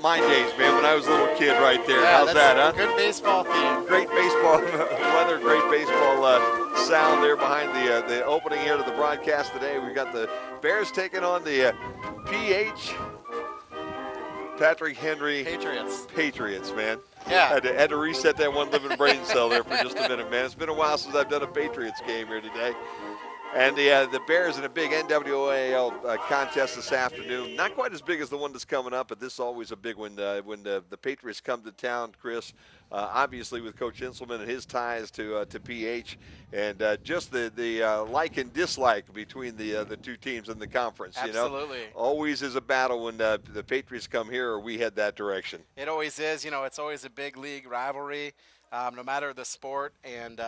my days, man, when I was a little kid right there. Yeah, How's that, huh? Good baseball theme. Great baseball weather, great baseball sound there behind the opening here to the broadcast today. We've got the Bears taking on the PH Patrick Henry Patriots, man. Yeah. Had to reset that one living brain cell there for just a minute, man. It's been a while since I've done a Patriots game here today. And the Bears in a big NWAL contest this afternoon. Not quite as big as the one that's coming up, but this is always a big one when the Patriots come to town, Chris. Obviously with Coach Inselman and his ties to PH, and just the like and dislike between the two teams in the conference. Absolutely. You know? Always is a battle when the Patriots come here or we head that direction. It always is. You know, it's always a big league rivalry, no matter the sport. And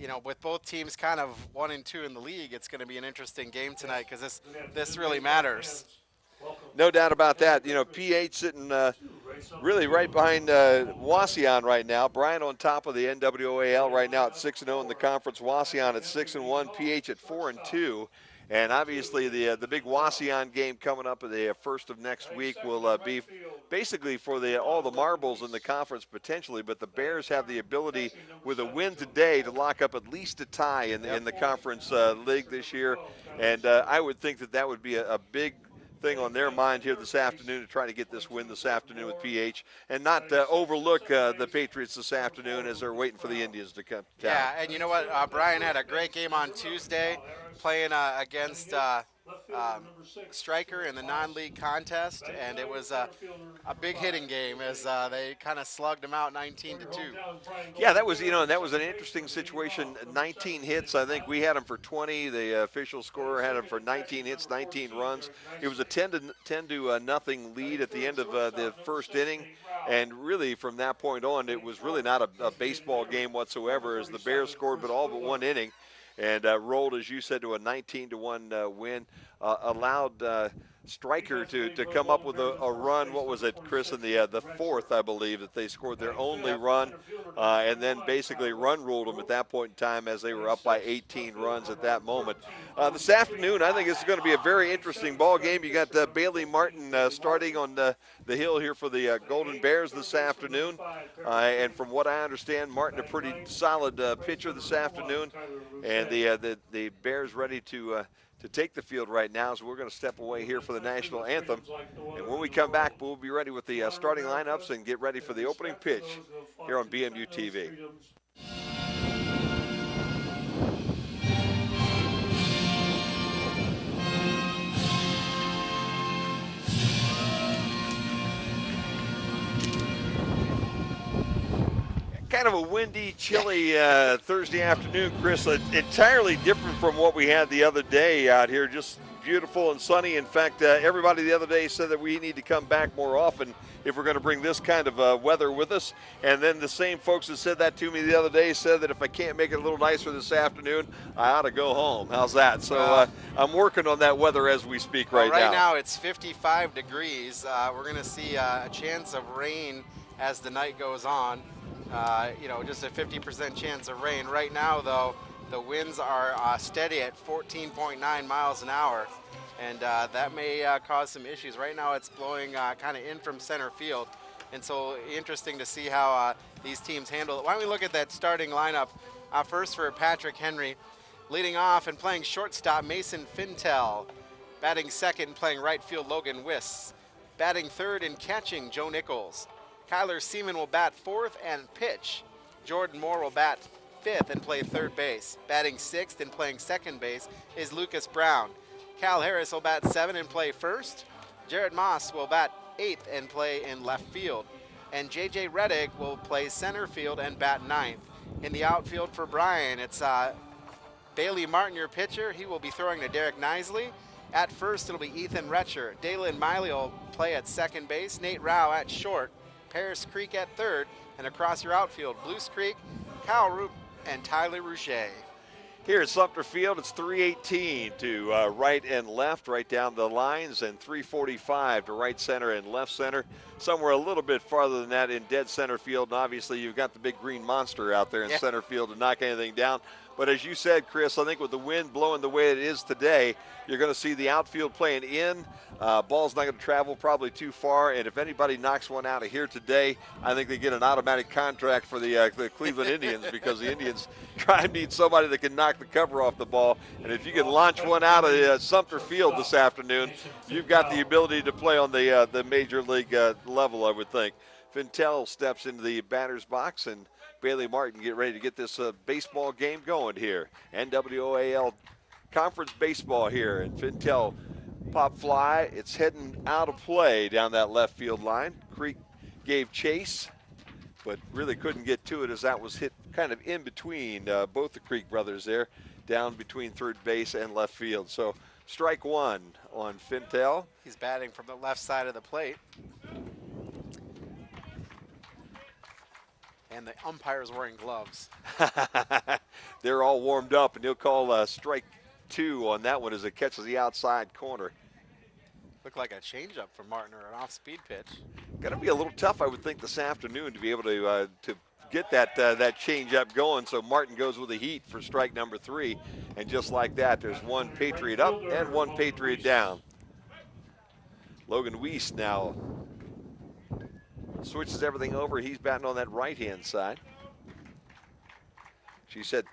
you know, with both teams kind of 1 and 2 in the league, it's going to be an interesting game tonight because this really matters. No doubt about that. You know, PH sitting really right behind Wauseon right now. Bryan on top of the NWAL right now at 6-0 in the conference. Wauseon at 6-1. PH at 4-2. And obviously the big Wauseon game coming up at the first of next week will be basically for all the marbles in the conference potentially, but the Bears have the ability with a win today to lock up at least a tie in the conference league this year. And I would think that would be a big thing on their mind here this afternoon to try to get this win this afternoon with PH and not overlook the Patriots this afternoon as they're waiting for the Indians to come down. Yeah, and you know what? Bryan had a great game on Tuesday playing against Stryker in the non-league contest, and it was a big hitting game as they kind of slugged them out 19-2. Yeah, that was an interesting situation. 19 hits. I think we had them for 20. The official scorer had them for 19 hits, 19 runs. It was a 10 to nothing lead at the end of the first inning, and really from that point on, it was really not a baseball game whatsoever as the Bears scored but all but one inning. And rolled, as you said, to a 19-1 win. Allowed Stryker to come up with a run. What was it, Chris, in the fourth, I believe, that they scored their only run, and then basically run ruled them at that point in time as they were up by 18 runs at that moment. This afternoon, I think it's going to be a very interesting ball game. You got Bailey Martin starting on the hill here for the Golden Bears this afternoon, and from what I understand, Martin a pretty solid pitcher this afternoon, and the Bears ready to take the field right now, so we're going to step away here for the national anthem. And when we come back, we'll be ready with the starting lineups and get ready for the opening pitch here on BMU TV. Kind of a windy, chilly Thursday afternoon, Chris. Entirely different from what we had the other day out here. Just beautiful and sunny. In fact, everybody the other day said that we need to come back more often if we're going to bring this kind of weather with us. And then the same folks that said that to me the other day said that if I can't make it a little nicer this afternoon, I ought to go home. How's that? So I'm working on that weather as we speak right now. Right now it's 55 degrees. We're going to see a chance of rain as the night goes on. You know, just a 50% chance of rain. Right now, though, the winds are steady at 14.9 miles an hour, and that may cause some issues. Right now, it's blowing kind of in from center field, and so interesting to see how these teams handle it. Why don't we look at that starting lineup? First for Patrick Henry, leading off and playing shortstop, Mason Fintel. Batting second and playing right field, Logan Wiss. Batting third and catching, Joe Nichols. Kyler Seaman will bat fourth and pitch. Jordan Moore will bat fifth and play third base. Batting sixth and playing second base is Lucas Brown. Cal Harris will bat seventh and play first. Jarrett Moss will bat eighth and play in left field. And J.J. Reddick will play center field and bat ninth. In the outfield for Bryan, it's Bailey Martin, your pitcher. He will be throwing to Derek Nisley. At first, it'll be Ethan Retcher. Dalen Miley will play at second base. Nate Rao at short. Paris Creek at third, and across your outfield, Blues Creek, Kyle Roop, and Tyler Rouget. Here at Sumter Field, it's 318 to right and left, right down the lines, and 345 to right center and left center. Somewhere a little bit farther than that in dead center field, and obviously you've got the big green monster out there in center field to knock anything down. But as you said, Chris, I think with the wind blowing the way it is today, you're going to see the outfield playing in. Ball's not going to travel probably too far, and if anybody knocks one out of here today, I think they get an automatic contract for the Cleveland Indians because the Indians try and need somebody that can knock the cover off the ball. And if you can launch one out of Sumter Field this afternoon, you've got the ability to play on the major league level, I would think. Fintel steps into the batter's box, and Bailey Martin get ready to get this baseball game going here. NWAL Conference Baseball here, and Fintel pop fly. It's heading out of play down that left field line. Creek gave chase, but really couldn't get to it as that was hit kind of in between both the Creek brothers there, down between third base and left field. So strike one on Fintel. He's batting from the left side of the plate. And the umpire's wearing gloves. They're all warmed up, and he'll call strike two on that one as it catches the outside corner. Looked like a changeup from Martin or an off-speed pitch. Got to be a little tough, I would think, this afternoon to be able to get that changeup going. So Martin goes with a heat for strike number three, and just like that, there's one Patriot up and one Patriot down. Logan Weiss now switches everything over. He's batting on that right-hand side. She said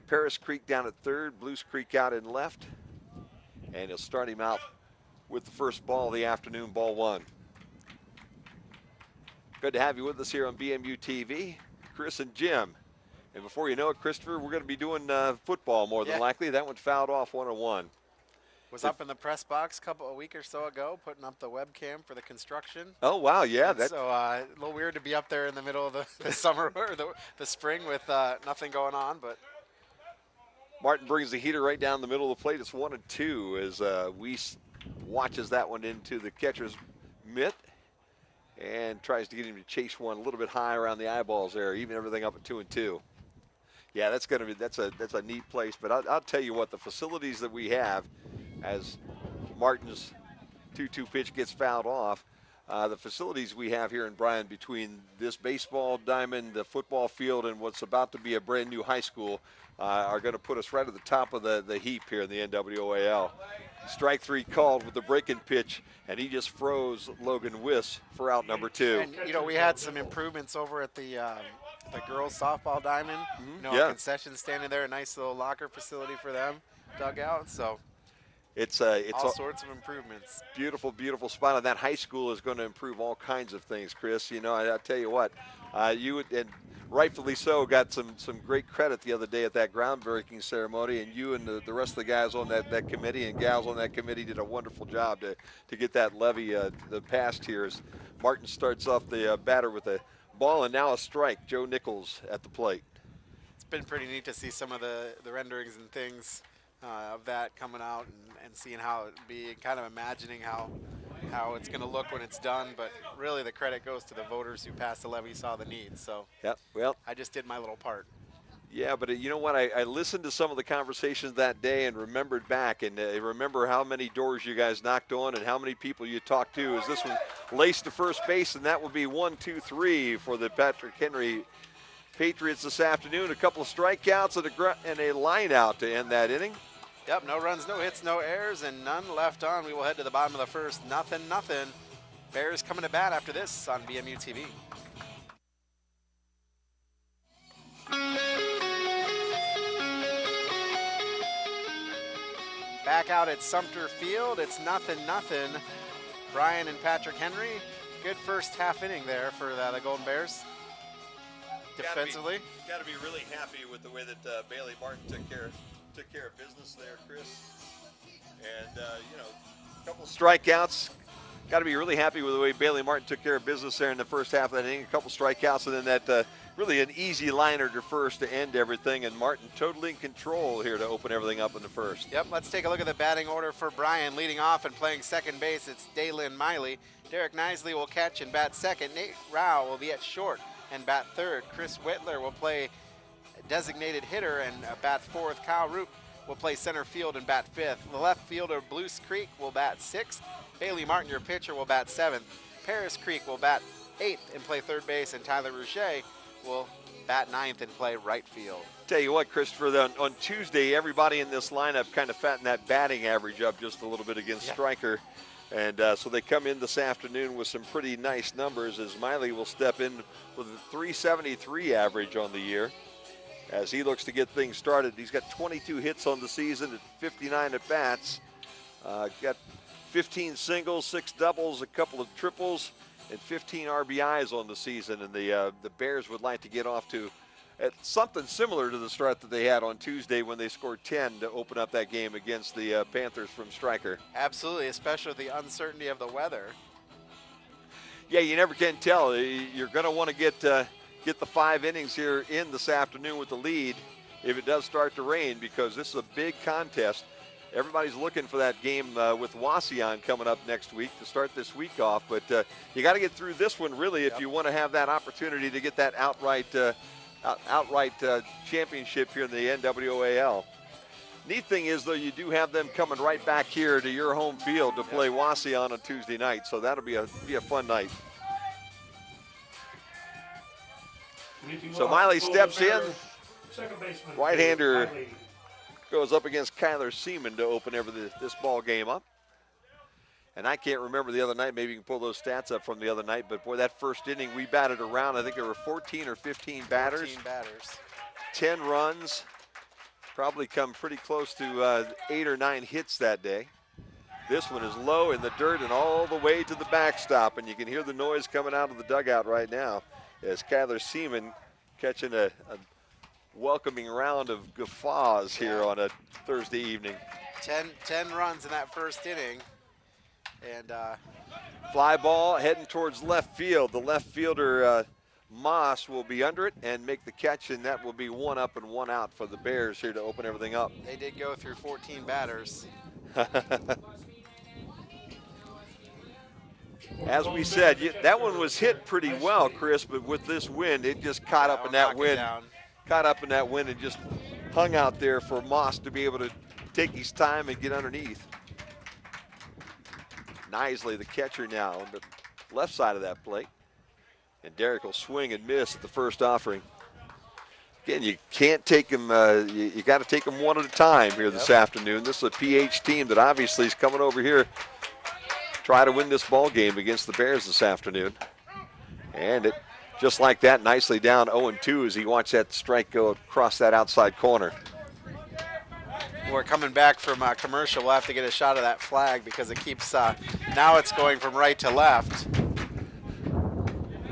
Paris Creek down at third, Blues Creek out in left. And he'll start him out with the first ball of the afternoon, ball one. Good to have you with us here on BMU TV, Chris and Jim. And before you know it, Christopher, we're going to be doing football more than likely. That one fouled off 101. Was up in the press box a week or so ago, putting up the webcam for the construction. Oh, wow, yeah. So a little weird to be up there in the middle of the summer or the spring with nothing going on. But Martin brings the heater right down the middle of the plate. It's 1-2 as Weiss watches that one into the catcher's mitt and tries to get him to chase one a little bit high around the eyeballs there, even everything up at 2-2. Yeah, that's a neat place. But I'll tell you what, the facilities that we have, as Martin's 2-2 pitch gets fouled off, the facilities we have here in Bryan between this baseball diamond, the football field, and what's about to be a brand new high school are going to put us right at the top of the heap here in the NWAL. Strike three called with the breaking pitch, and he just froze Logan Weiss for out number two. And, we had some improvements over at the girls softball diamond. A concession stand in there, a nice little locker facility for them, dugout. So it's all sorts of improvements. Beautiful, beautiful spot. And that high school is going to improve all kinds of things, Chris. I'll tell you what, you and rightfully so got some great credit the other day at that groundbreaking ceremony, and you and the rest of the guys on that committee and gals on that committee did a wonderful job to get that levee passed here as Martin starts off the batter with a ball and now a strike. Joe Nichols at the plate. It's been pretty neat to see some of the renderings and things of that coming out and seeing how it would be, and kind of imagining how it's going to look when it's done. But really the credit goes to the voters who passed the levy, saw the needs. So well, I just did my little part. Yeah, but you know what? I listened to some of the conversations that day and remembered back, and remember how many doors you guys knocked on and how many people you talked to as this one laced to first base, and that will be 1, 2, 3 for the Patrick Henry Patriots this afternoon. A couple of strikeouts and a line out to end that inning. Yep, no runs, no hits, no errors, and none left on. We will head to the bottom of the first. Nothing. Bears coming to bat after this on BMU TV. Back out at Sumter Field, it's 0-0. Bryan and Patrick Henry, good first half inning there for the Golden Bears. Defensively, got to be really happy with the way that Bailey Martin took care of business there, Chris. And a couple of strikeouts. Got to be really happy with the way Bailey Martin took care of business there in the first half of that inning. A couple strikeouts, and then that really an easy liner to first to end everything. And Martin totally in control here to open everything up in the first. Yep, let's take a look at the batting order for Bryan. Leading off and playing second base, it's Daylin Miley. Derek Nisley will catch and bat second. Nate Rao will be at short and bat third. Chris Whitler will play designated hitter and bat fourth. Kyle Roop will play center field and bat fifth. The left fielder, Blues Creek, will bat sixth. Bailey Martin, your pitcher, will bat seventh. Paris Creek will bat eighth and play third base, and Tyler Rouchet will bat ninth and play right field. Tell you what, Christopher, on Tuesday, everybody in this lineup kind of fattened that batting average up just a little bit against Stryker. And so they come in this afternoon with some pretty nice numbers as Miley will step in with a 373 average on the year as he looks to get things started. He's got 22 hits on the season at 59 at-bats. Got 15 singles, 6 doubles, a couple of triples, and 15 RBIs on the season. And the Bears would like to get off to something similar to the start that they had on Tuesday when they scored 10 to open up that game against the Panthers from Stryker. Absolutely, especially with the uncertainty of the weather. Yeah, you never can tell. You're going to want to get the 5 innings here in this afternoon with the lead if it does start to rain, because this is a big contest. Everybody's looking for that game with Wauseon coming up next week to start this week off. But you got to get through this one, really, if you want to have that opportunity to get that outright championship here in the NWAL. Neat thing is, though, you do have them coming right back here to your home field to play Wauseon on Tuesday night, so that'll be a fun night. So Miley steps in. Right-hander goes up against Kyler Seaman to open this ball game up. And I can't remember the other night. Maybe you can pull those stats up from the other night. But, boy, that first inning, we batted around. I think there were 14 or 15 batters. 14 batters. 10 runs. Probably come pretty close to 8 or 9 hits that day. This one is low in the dirt and all the way to the backstop. And you can hear the noise coming out of the dugout right now as Kyler Seaman catching a welcoming round of guffaws here on a Thursday evening. 10 runs in that first inning. And fly ball heading towards left field. The left fielder, Moss, will be under it and make the catch, and that will be 1 up and 1 out for the Bears here to open everything up. They did go through 14 batters. As we said, that one was hit pretty well, Chris, but with this wind, it just caught up in that wind. Caught up in that wind and just hung out there for Moss to be able to take his time and get underneath. Knisley, the catcher now, on the left side of that plate. And Derek will swing and miss at the first offering. Again, you can't take them, you got to take them one at a time here this afternoon. This is a PH team that obviously is coming over here to try to win this ball game against the Bears this afternoon. And it, just like that, nicely down 0-2 as he watched that strike go across that outside corner. We're coming back from commercial. We'll have to get a shot of that flag because it keeps, now it's going from right to left.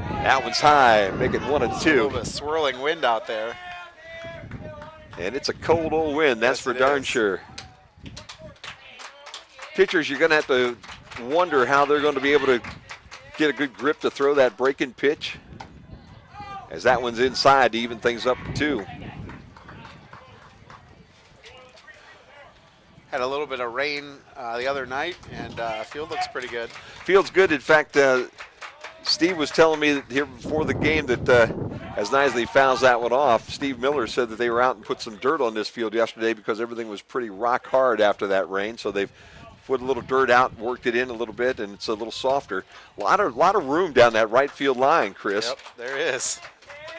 That one's high, making 1-2. A little bit of swirling wind out there. And it's a cold old wind, that's for darn sure. Pitchers, you're going to have to wonder how they're going to be able to get a good grip to throw that breaking pitch, as that one's inside to even things up to 2. Had a little bit of rain the other night, and field looks pretty good. Field's good. In fact, Steve was telling me that here before the game that as Knisley fouls that one off, Steve Miller said that they were out and put some dirt on this field yesterday because everything was pretty rock hard after that rain. So they've put a little dirt out, worked it in a little bit, and it's a little softer. A lot of room down that right field line, Chris. Yep, there is.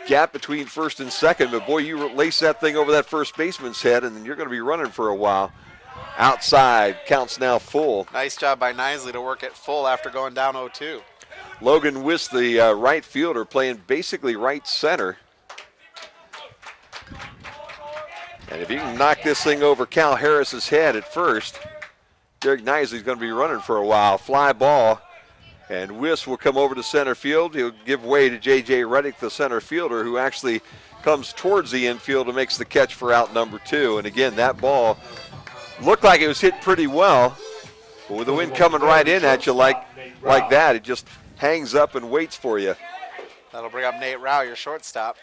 Gap between first and second, but boy, you lace that thing over that first baseman's head, and then you're going to be running for a while. Outside, counts now full. Nice job by Knisley to work it full after going down 0-2. Logan Wiss, the right fielder, playing basically right center. And if you can knock this thing over Cal Harris's head at first, Derek Knisley's going to be running for a while. Fly ball, and Wiss will come over to center field. He'll give way to J.J. Reddick, the center fielder, who actually comes towards the infield and makes the catch for out number 2. And again, that ball looked like it was hit pretty well, but with the wind coming right in at you like that, it just hangs up and waits for you. That'll bring up Nate Rao, your shortstop.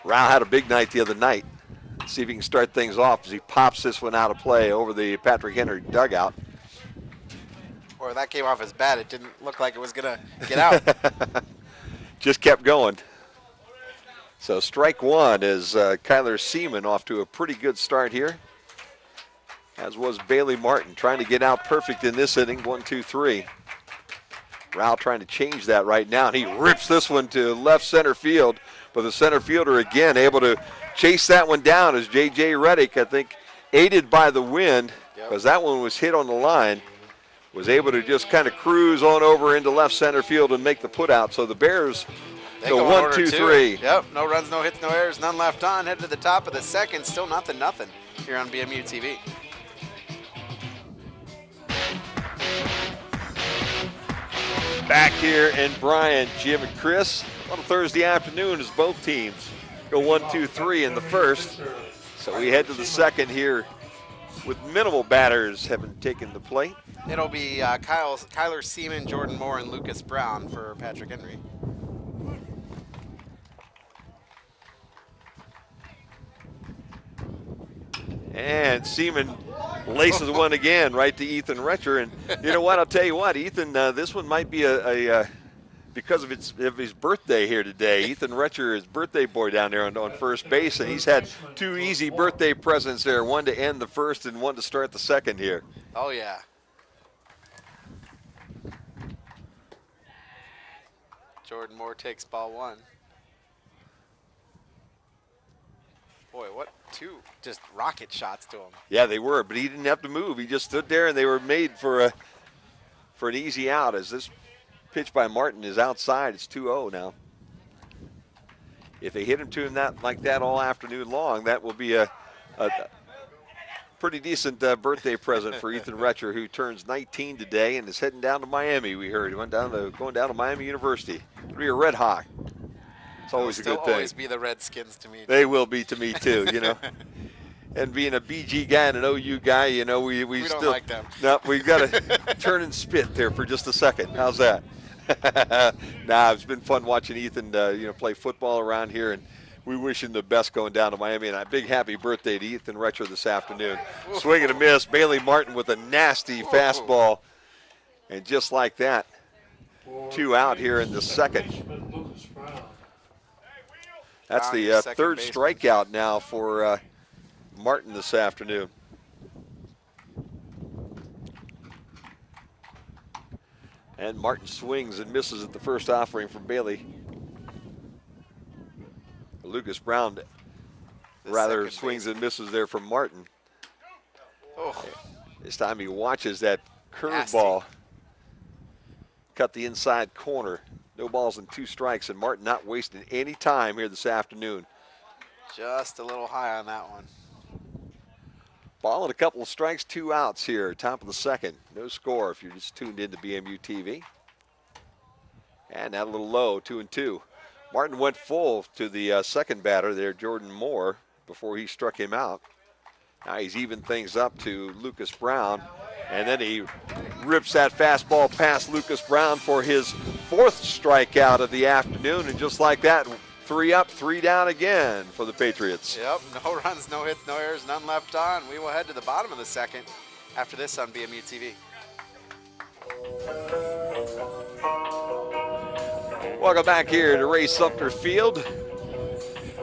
Rao had a big night the other night. Let's see if he can start things off as he pops this one out of play over the Patrick Henry dugout. Or that came off his bat. It didn't look like it was going to get out. Just kept going. So strike one is Kyler Seaman off to a pretty good start here. as was Bailey Martin, trying to get out perfect in this inning. 1, 2, 3. Rao trying to change that right now, and he rips this one to left center field. But the center fielder again able to chase that one down as J.J. Reddick, I think, aided by the wind, because that one was hit on the line, was able to just kind of cruise on over into left center field and make the put out. So the Bears go 1, 2, 3. Yep, no runs, no hits, no errors, none left on. Headed to the top of the second, still nothing here on BMU TV. Back here in Bryan, Jim and Chris, on a Thursday afternoon as both teams go 1, 2, 3 in the first. So we head to the second here with minimal batters having taken the plate. It'll be Kyler Seaman, Jordan Moore, and Lucas Brown for Patrick Henry. And Seaman laces one again right to Ethan Retcher. And you know what? I'll tell you what, Ethan, this one might be a because of his birthday here today. Ethan Retcher is birthday boy down there on first base, and he's had 2 easy birthday presents there, one to end the first and one to start the second here. Oh, yeah. Jordan Moore takes ball 1. Boy, what 2 just rocket shots to him. Yeah, they were, but he didn't have to move. He just stood there, and they were made for an easy out. As this pitch by Martin is outside, it's 2-0 now. If they hit him to him like that all afternoon long, that will be a pretty decent birthday present for Ethan Retcher, who turns 19 today and is heading down to Miami. We heard he going down to Miami University. To be a Red Hawk. It's always a good thing. They'll always be the Redskins to me. They will be to me too, you know. And being a BG guy and an OU guy, you know, we still don't like them. No, we've got to turn and spit there for just a second. How's that? Nah, it's been fun watching Ethan, play football around here, and we wish him the best going down to Miami. And a big happy birthday to Ethan Retcher this afternoon. Swing and a miss. Bailey Martin with a nasty fastball, and just like that, 2 out here in the second. That's the third strikeout now for Martin this afternoon. And Martin swings and misses at the first offering from Bailey. Lucas Brown rather swings and misses there from Martin. Oh. This time he watches that curveball cut the inside corner. No balls and 2 strikes, and Martin not wasting any time here this afternoon. Just a little high on that one. Ball and a couple of strikes, 2 outs here, top of the second. No score if you're just tuned into BMU TV. And that a little low, 2-2. Martin went full to the second batter there, Jordan Moore, before he struck him out. Now he's evened things up to Lucas Brown, and then he rips that fastball past Lucas Brown for his 4th strikeout of the afternoon, and just like that, 3 up, 3 down again for the Patriots. Yep, no runs, no hits, no errors, none left on. We will head to the bottom of the second after this on BMU TV. Welcome back here to Ray Sumter Field.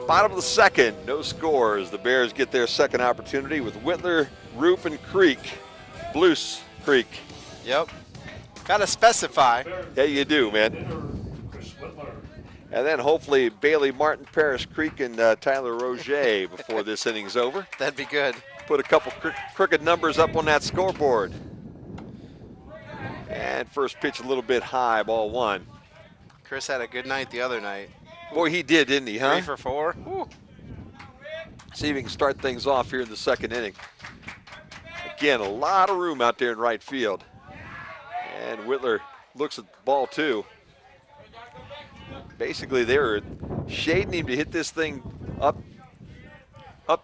Bottom of the second, no scores. The Bears get their second opportunity with Whitler, Roop, and Creek. Blues Creek. Yep. Got to specify. Yeah, you do, man. And then hopefully Bailey Martin, Paris Creek, and Tyler Roger before this inning's over. That'd be good. Put a couple crooked numbers up on that scoreboard. And first pitch a little bit high, ball 1. Chris had a good night the other night. Boy, he did, didn't he, huh? 3 for 4. Woo. See if he can start things off here in the second inning. Again, a lot of room out there in right field. And Whitler looks at ball 2. Basically, they were shading him to hit this thing up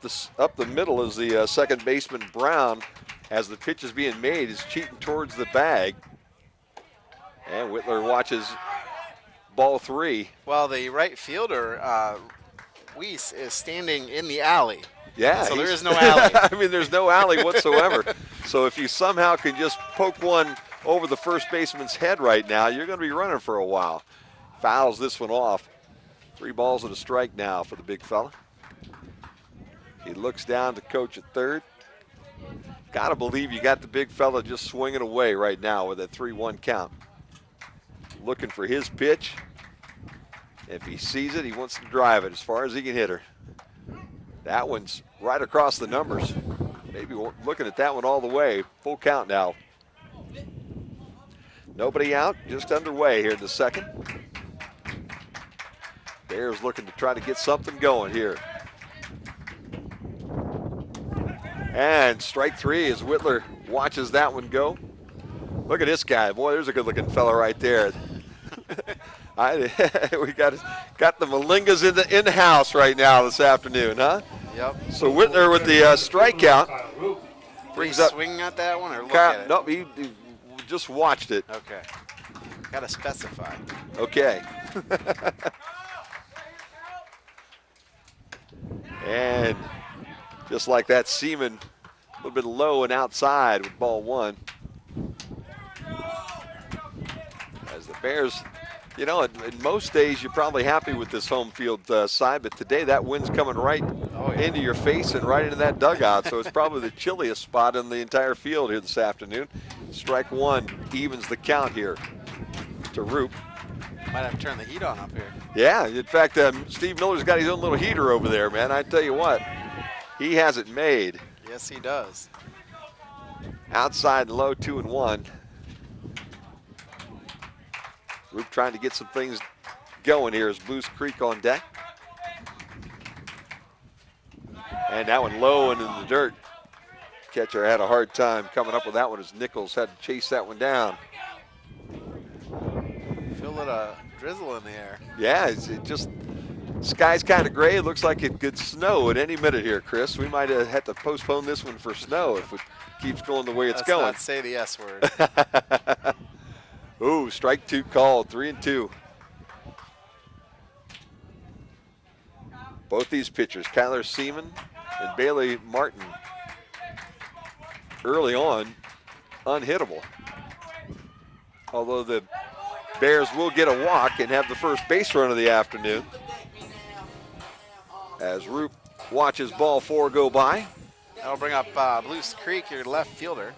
the middle as the second baseman Brown, as the pitch is being made, is cheating towards the bag. And Whitler watches ball 3. Well, the right fielder, Weiss, is standing in the alley. Yeah. So there is no alley. I mean, there's no alley whatsoever. So if you somehow can just poke one over the first baseman's head right now, you're going to be running for a while. Fouls this one off. 3 balls and a strike now for the big fella. He looks down to coach at third. Gotta believe you got the big fella just swinging away right now with a 3-1 count. Looking for his pitch. If he sees it, he wants to drive it as far as he can hit her. That one's right across the numbers. Maybe looking at that one all the way. Full count now. Nobody out, just underway here in the second. Bears looking to try to get something going here. And strike 3 as Whitler watches that one go. Look at this guy. Boy, there's a good-looking fella right there. We got the Malingas in the house right now this afternoon, huh? Yep. So Whitler with the strikeout brings up. Swinging at that one or look at it? Nope, he just watched it. Okay. Gotta specify. Okay. And just like that, Seaman a little bit low and outside with ball 1. As the Bears, you know, in most days you're probably happy with this home field side, but today that wind's coming right into your face and right into that dugout, so it's probably the chilliest spot in the entire field here this afternoon. Strike 1 evens the count here to Roop. Might have to turn the heat on up here. Yeah, in fact, Steve Miller's got his own little heater over there, man. I tell you what, he has it made. Yes, he does. Outside and low, 2-1. Roop trying to get some things going here as Blues Creek on deck. And that one low and in the dirt. Catcher had a hard time coming up with that one as Nichols had to chase that one down. Feel a drizzle in the air. Yeah, sky's kind of gray. It looks like it could snow at any minute here, Chris. We might have to postpone this one for snow if it keeps going the way it's going. Let's not say the S word. Ooh, strike 2 called, 3-2. Both these pitchers, Kyler Seaman and Bailey Martin, early on, unhittable. Although the Bears will get a walk and have the first base run of the afternoon. As Roop watches ball 4 go by. That'll bring up Blues Creek, your left fielder.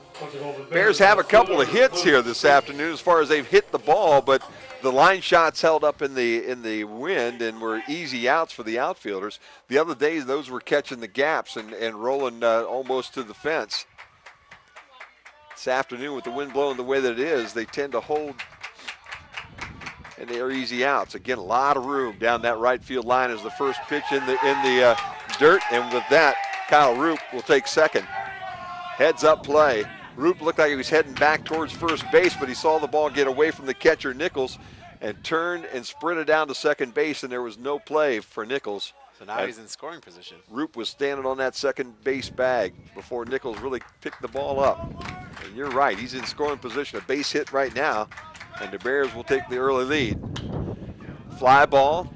Bears have a couple of hits here this afternoon as far as they've hit the ball, but the line shots held up in the wind and were easy outs for the outfielders. The other days, those were catching the gaps and rolling almost to the fence. This afternoon, with the wind blowing the way that it is, they tend to hold, and they are easy outs. Again, a lot of room down that right field line as the first pitch in the dirt, and with that, Kyle Roop will take second. Heads up play. Roop looked like he was heading back towards first base, but he saw the ball get away from the catcher, Nichols, and turned and sprinted down to second base, and there was no play for Nichols. So now he's in scoring position. Roop was standing on that second base bag before Nichols really picked the ball up. And you're right, he's in scoring position. A base hit right now, and the Bears will take the early lead. Fly ball,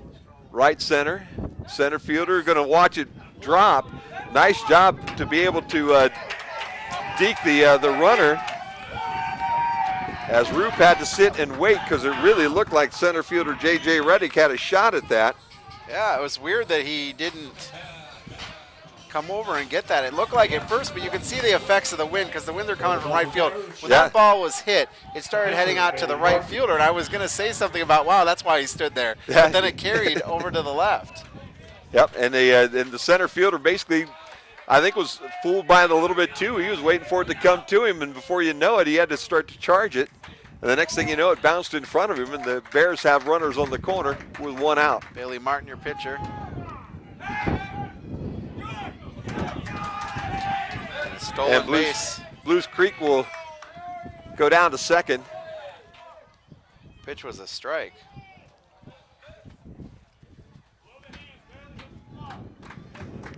right center. Center fielder going to watch it drop. Nice job to be able to deke the runner, as Roop had to sit and wait because it really looked like center fielder J.J. Reddick had a shot at that. Yeah, it was weird that he didn't come over and get that. It looked like at first, but you can see the effects of the wind because the winds are coming from right field. When that ball was hit, it started heading out to the right fielder, and I was going to say something about, wow, that's why he stood there. Yeah. But then it carried over to the left. Yep, and the center fielder basically, I think, was fooled by it a little bit too. He was waiting for it to come to him, and before you know it, he had to start to charge it. And the next thing you know, it bounced in front of him, and the Bears have runners on the corner with 1 out. Bailey Martin, your pitcher. And a stolen base. Blues Creek will go down to second. Pitch was a strike.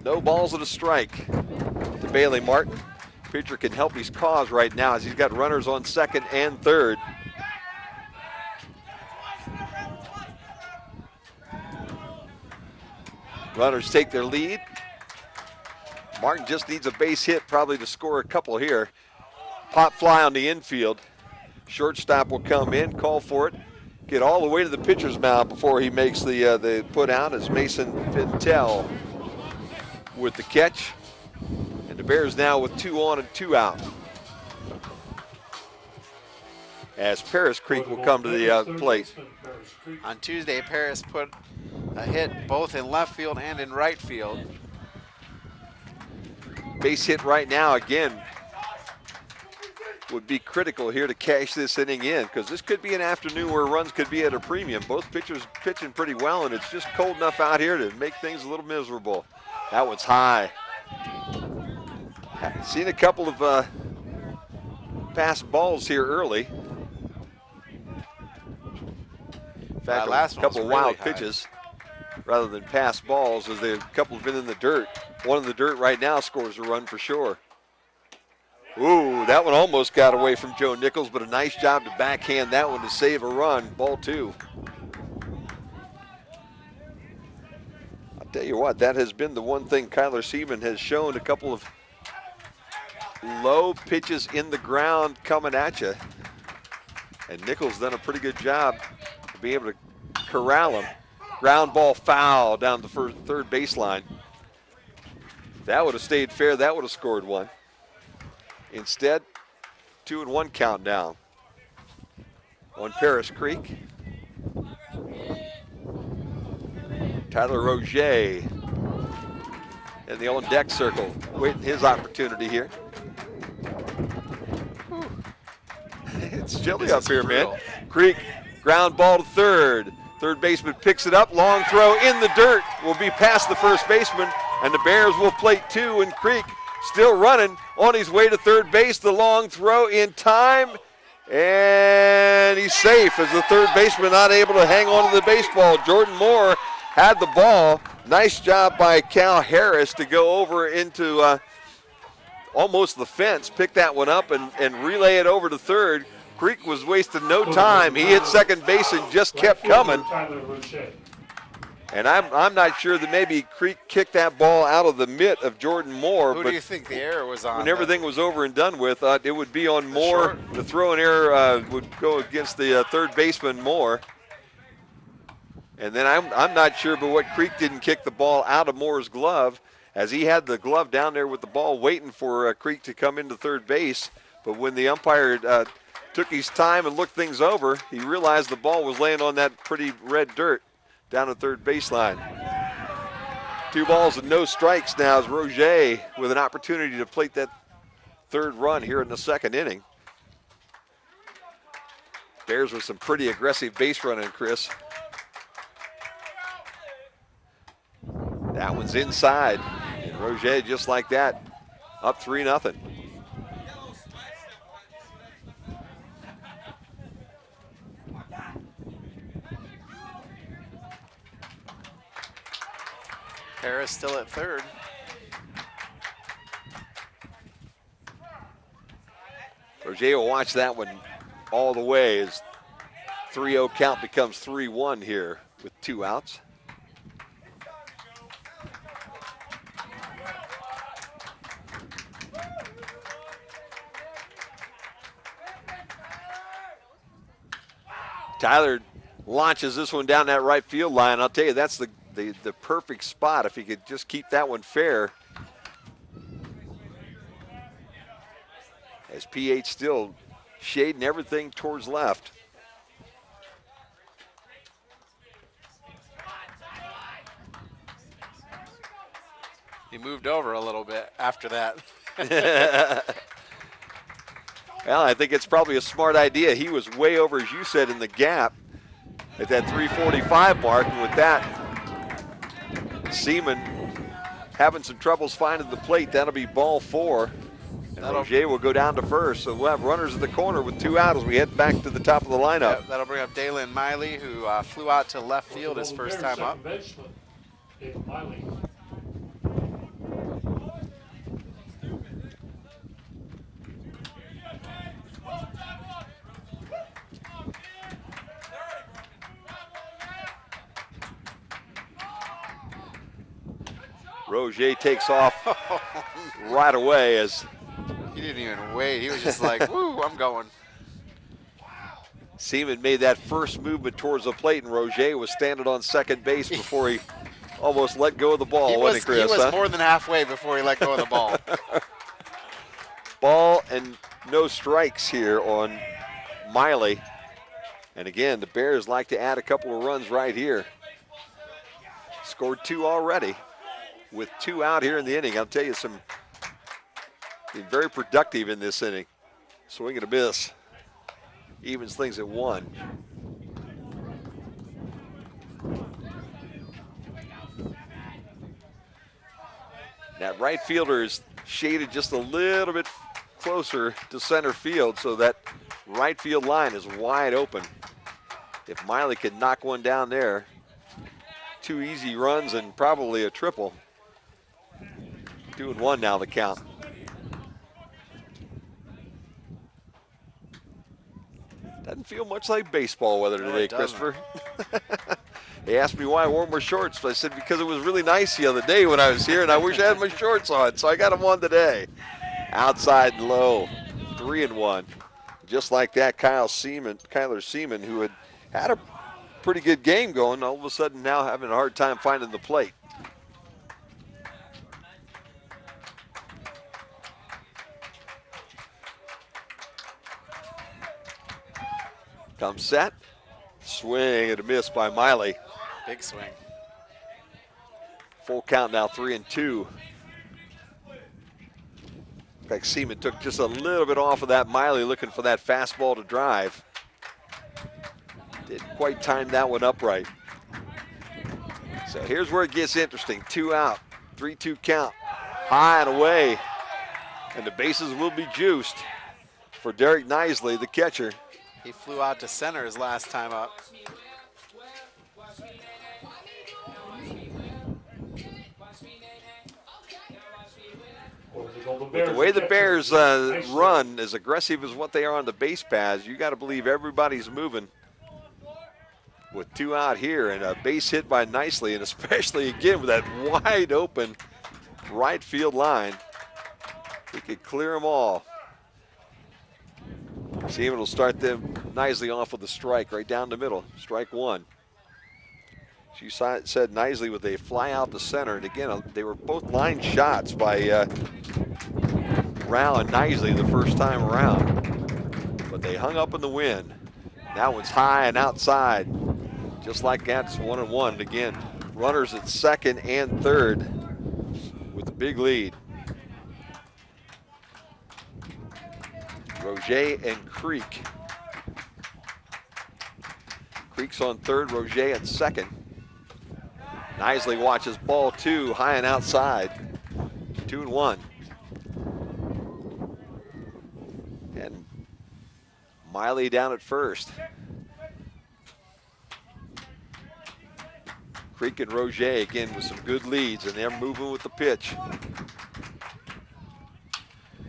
No balls and a strike to Bailey Martin. Pitcher can help his cause right now as he's got runners on second and third. Runners take their lead. Martin just needs a base hit probably to score a couple here. Pop fly on the infield. Shortstop will come in, call for it, get all the way to the pitcher's mound before he makes the put out as Mason Fintel with the catch. And the The Bears now with 2 on and 2 out. As Paris Creek will come to the plate. On Tuesday, Paris put a hit both in left field and in right field. Base hit right now, again, would be critical here to cash this inning in, because this could be an afternoon where runs could be at a premium. Both pitchers pitching pretty well, and it's just cold enough out here to make things a little miserable. That one's high. Seen a couple of fast balls here early. In fact, a couple of wild pitches rather than pass balls, as a couple have been in the dirt. One in the dirt right now scores a run for sure. Ooh, that one almost got away from Joe Nichols, but a nice job to backhand that one to save a run. Ball 2. I'll tell you what, that has been the one thing Kyler Seaman has shown, a couple of low pitches in the ground coming at you. And Nichols done a pretty good job of being able to corral him. Ground ball foul down the third baseline. If that would have stayed fair, that would have scored one. Instead, 2-1 count down on Paris Creek. Tyler Roget in the on-deck circle, waiting his opportunity here. It's chilly up here, man. Creek, ground ball to third. Third baseman picks it up, long throw in the dirt, will be past the first baseman, and the Bears will plate 2, and Creek still running on his way to third base. The long throw in time, and he's safe as the third baseman not able to hang on to the baseball. Jordan Moore had the ball. Nice job by Cal Harris to go over into almost the fence, pick that one up and relay it over to third. Creek was wasting no time. He hit second base and just kept coming. And I'm not sure that maybe Creek kicked that ball out of the mitt of Jordan Moore. Who do you think the error was on? When everything was over and done with, it would be on Moore. The throw-in error would go against the third baseman, Moore. And then I'm not sure, but what Creek didn't kick the ball out of Moore's glove, as he had the glove down there with the ball waiting for Creek to come into third base. But when the umpire took his time and looked things over, he realized the ball was laying on that pretty red dirt down the third baseline. 2 balls and no strikes now as Roget with an opportunity to plate that third run here in the second inning. Bears with some pretty aggressive base running, Chris. That one's inside, and Roget just like that, up 3-0. Harris still at third. Roget will watch that one all the way as 3-0 count becomes 3-1 here with 2 outs. Tyler launches this one down that right field line. I'll tell you, that's the perfect spot if he could just keep that one fair. As PH still shading everything towards left. He moved over a little bit after that. Well, I think it's probably a smart idea. He was way over, as you said, in the gap at that 345 mark. And with that, Seaman having some troubles finding the plate. That'll be ball 4. And Roget will go down to first. So we'll have runners at the corner with 2 out as we head back to the top of the lineup. Yep, that'll bring up Dalen Miley, who flew out to left field his first time up. Roget takes off right away as he didn't even wait. He was just like, woo, I'm going. Seaman made that first movement towards the plate, and Roget was standing on second base before he almost let go of the ball, wasn't he, Chris? He was more than halfway before he let go of the ball. Ball and no strikes here on Miley. And again, the Bears like to add a couple of runs right here. Scored 2 already with 2 out here in the inning. I'll tell you, been very productive in this inning. Swing and a miss. Evens things at 1. That right fielder is shaded just a little bit closer to center field, so that right field line is wide open. If Miley could knock one down there, 2 easy runs and probably a triple. 2-1 now the count. Doesn't feel much like baseball weather today, Christopher. They asked me why I wore my shorts. I said because it was really nice the other day when I was here, and I wish I had my shorts on, so I got them on today. Outside and low, 3-1. Just like that, Kyler Seaman, who had a pretty good game going, all of a sudden now having a hard time finding the plate. Comes set, swing and a miss by Miley. Big swing. Full count now, 3-2. In fact, Seaman took just a little bit off of that. Miley looking for that fastball to drive. Didn't quite time that one up right. So here's where it gets interesting. 2 out, 3-2 count. High and away. And the bases will be juiced for Derek Knisely, the catcher. He flew out to center his last time up. With the way the Bears run, as aggressive as what they are on the base paths, you got to believe everybody's moving. With 2 out here and a base hit by Knisely, and especially again with that wide open right field line, he could clear them all. Seaman will start them Knisely off with a strike right down the middle. Strike 1. She said Knisely with a fly out to center, and again they were both line shots by Rao and Knisely the first time around, but they hung up in the wind. That one's high and outside, just like that's 1-1. And again, runners at second and third with a big lead. Roger and Creek. Creek's on third, Roger at second. Knisely watches ball 2, high and outside. 2-1. And Miley down at first. Creek and Roger again with some good leads, and they're moving with the pitch.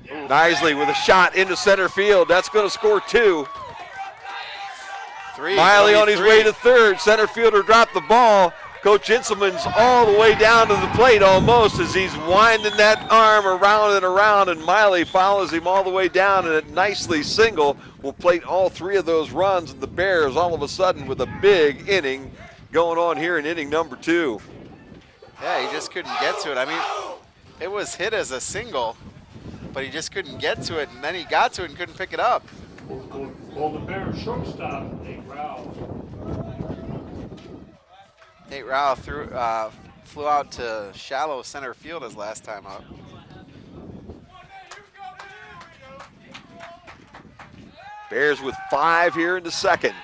Knisely with a shot into center field. That's going to score 2. 3. Miley on his way to third. Center fielder dropped the ball. Coach Inselman's all the way down to the plate almost as he's winding that arm around and around, and Miley follows him all the way down, and it nicely single will plate all 3 of those runs, and the Bears all of a sudden with a big inning going on here in inning number 2. Yeah, he just couldn't get to it. I mean, it was hit as a single, but he just couldn't get to it, and then he got to it and couldn't pick it up. Well, the Bears shortstop, Nate Rao. Nate Rao flew out to shallow center field his last time up. Bears with 5 here in the second.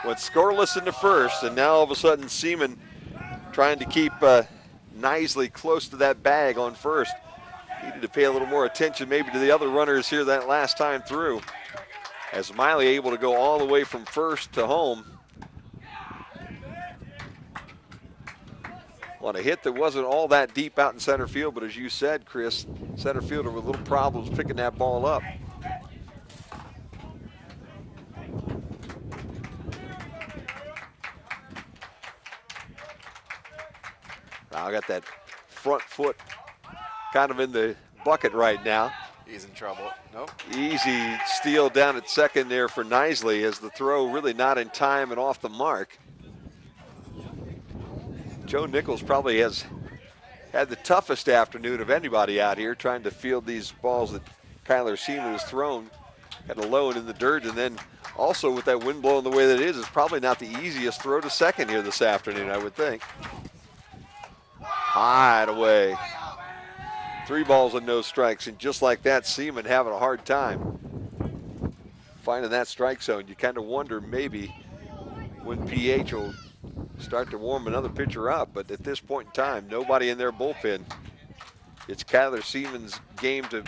Went scoreless in the first, and now all of a sudden Seaman trying to keep Knisely close to that bag on first. Needed to pay a little more attention maybe to the other runners here that last time through. As Miley able to go all the way from first to home. On a hit that wasn't all that deep out in center field, but as you said, Chris, center fielder with little problems picking that ball up. Now I got that front foot kind of in the bucket right now. He's in trouble. Nope. Easy steal down at second there for Knisely as the throw really not in time and off the mark. Joe Nichols probably has had the toughest afternoon of anybody out here trying to field these balls that Kyler Seaman has thrown, kind of low and in the dirt, and then also with that wind blowing the way that it is, it's probably not the easiest throw to second here this afternoon, I would think. High and away. 3 balls and no strikes, and just like that, Seaman having a hard time finding that strike zone. You kind of wonder maybe when PH will start to warm another pitcher up, but at this point in time, nobody in their bullpen. It's Kyler Seaman's game to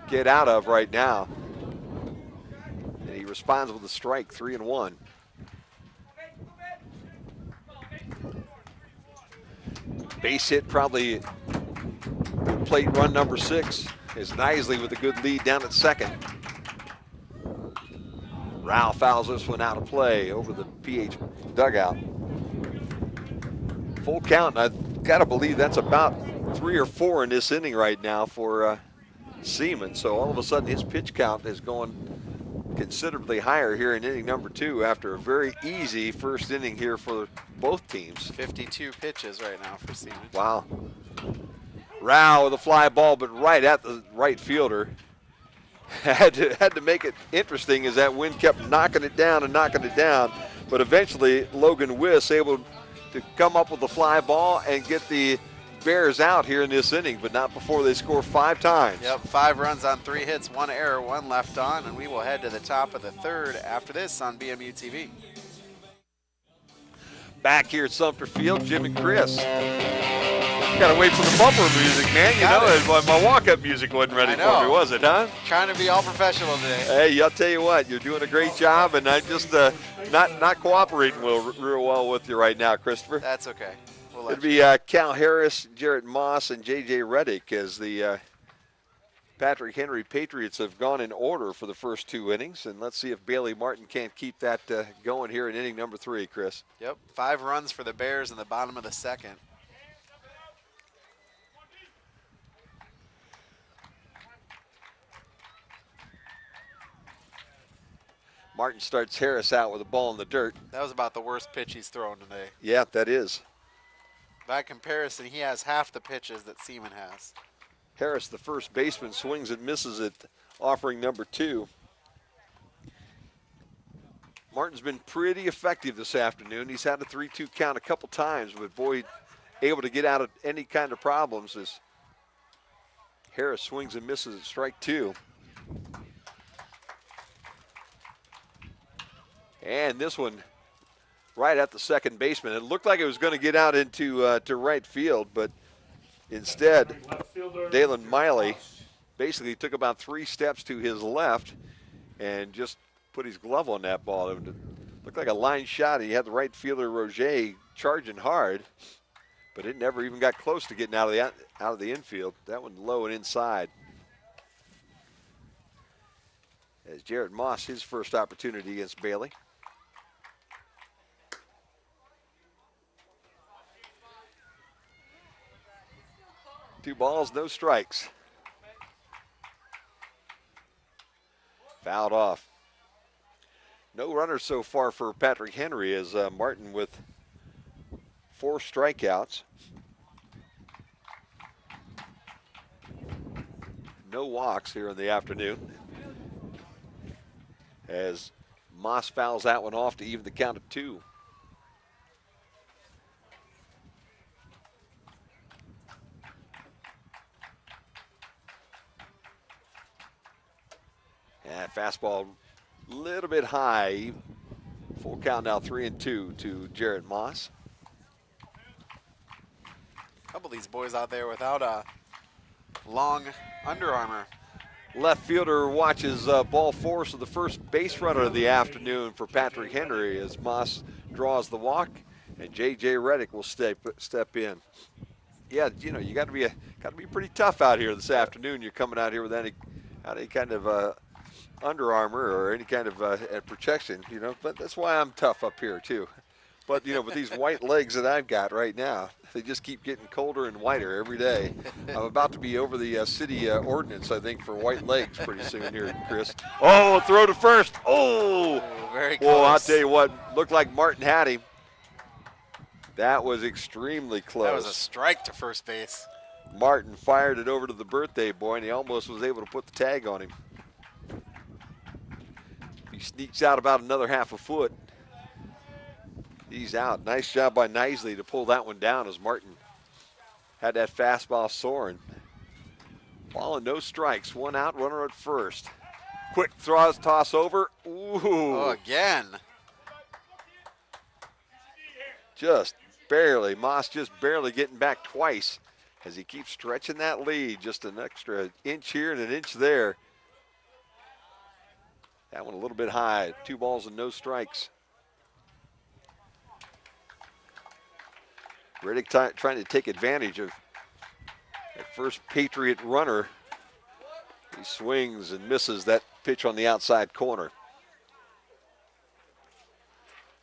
get out of right now. And he responds with a strike, 3-1. Base hit, probably plate run number 6 is Nisley with a good lead down at second. Rao fouls this one out of play over the PH dugout. Full count, and I've got to believe that's about 3 or 4 in this inning right now for Seaman. So all of a sudden his pitch count is going considerably higher here in inning number 2 after a very easy first inning here for both teams. 52 pitches right now for Seaman. Wow. Rao with a fly ball, but right at the right fielder. had to make it interesting as that wind kept knocking it down and knocking it down. But eventually Logan Wiss able to come up with the fly ball and get the Bears out here in this inning, but not before they score 5 times. Yep, 5 runs on 3 hits, 1 error, 1 left on, and we will head to the top of the 3rd after this on BMU TV. Back here at Sumter Field, Jim and Chris. Gotta wait for the bumper music, man. You know, my walk-up music wasn't ready for me, was it, huh? Trying to be all professional today. Hey, I'll tell you what, you're doing a great job, and I'm just not cooperating real well with you right now, Christopher. That's okay. We'll It'd be Cal Harris, Jarrett Moss, and J.J. Reddick as the Patrick Henry Patriots have gone in order for the first 2 innings. And let's see if Bailey Martin can't keep that going here in inning number 3, Chris. Yep, 5 runs for the Bears in the bottom of the 2nd. Martin starts Harris out with a ball in the dirt. That was about the worst pitch he's thrown today. Yeah, that is. By comparison, he has half the pitches that Seaman has. Harris, the first baseman, swings and misses at offering number 2. Martin's been pretty effective this afternoon. He's had a 3-2 count a couple times, but boy, able to get out of any kind of problems as Harris swings and misses at strike 2. And this one right at the second baseman. It looked like it was going to get out into to right field, but instead, Dalen Miley basically took about 3 steps to his left and just put his glove on that ball. It looked like a line shot. He had the right fielder, Roger, charging hard, but it never even got close to getting out of the infield. That one low and inside. As Jarrett Moss, his first opportunity against Bailey. Two balls, no strikes. Fouled off. No runners so far for Patrick Henry as Martin with 4 strikeouts. No walks here in the afternoon. As Moss fouls that one off to even the count of 2. And fastball a little bit high. Full count now, 3-2 to Jarrett Moss. A couple of these boys out there without a long Under Armour. Left fielder watches ball 4, so the first base runner of the afternoon for Patrick Henry as Moss draws the walk, and J.J. Reddick will step in. Yeah, you know, you got to be pretty tough out here this afternoon. You're coming out here with any kind of Under Armour or any kind of protection, you know. But that's why I'm tough up here too. But you know, with these white legs that I've got right now, they just keep getting colder and whiter every day. I'm about to be over the city ordinance, I think, for white legs pretty soon here, Chris. Oh, throw to first. Oh, very close. Well, I'll tell you what, looked like Martin had him. That was extremely close. That was a strike to first base. Martin fired it over to the birthday boy, and he almost was able to put the tag on him. He sneaks out about another half a foot. He's out. Nice job by Knisley to pull that one down as Martin had that fastball soaring. Ball and no strikes. One out, runner at first. Quick toss over. Ooh. Oh, again. Just barely. Moss just barely getting back twice as he keeps stretching that lead. Just an extra inch here and an inch there. That one a little bit high. 2 balls and no strikes. Riddick trying to take advantage of that first Patriot runner. He swings and misses that pitch on the outside corner.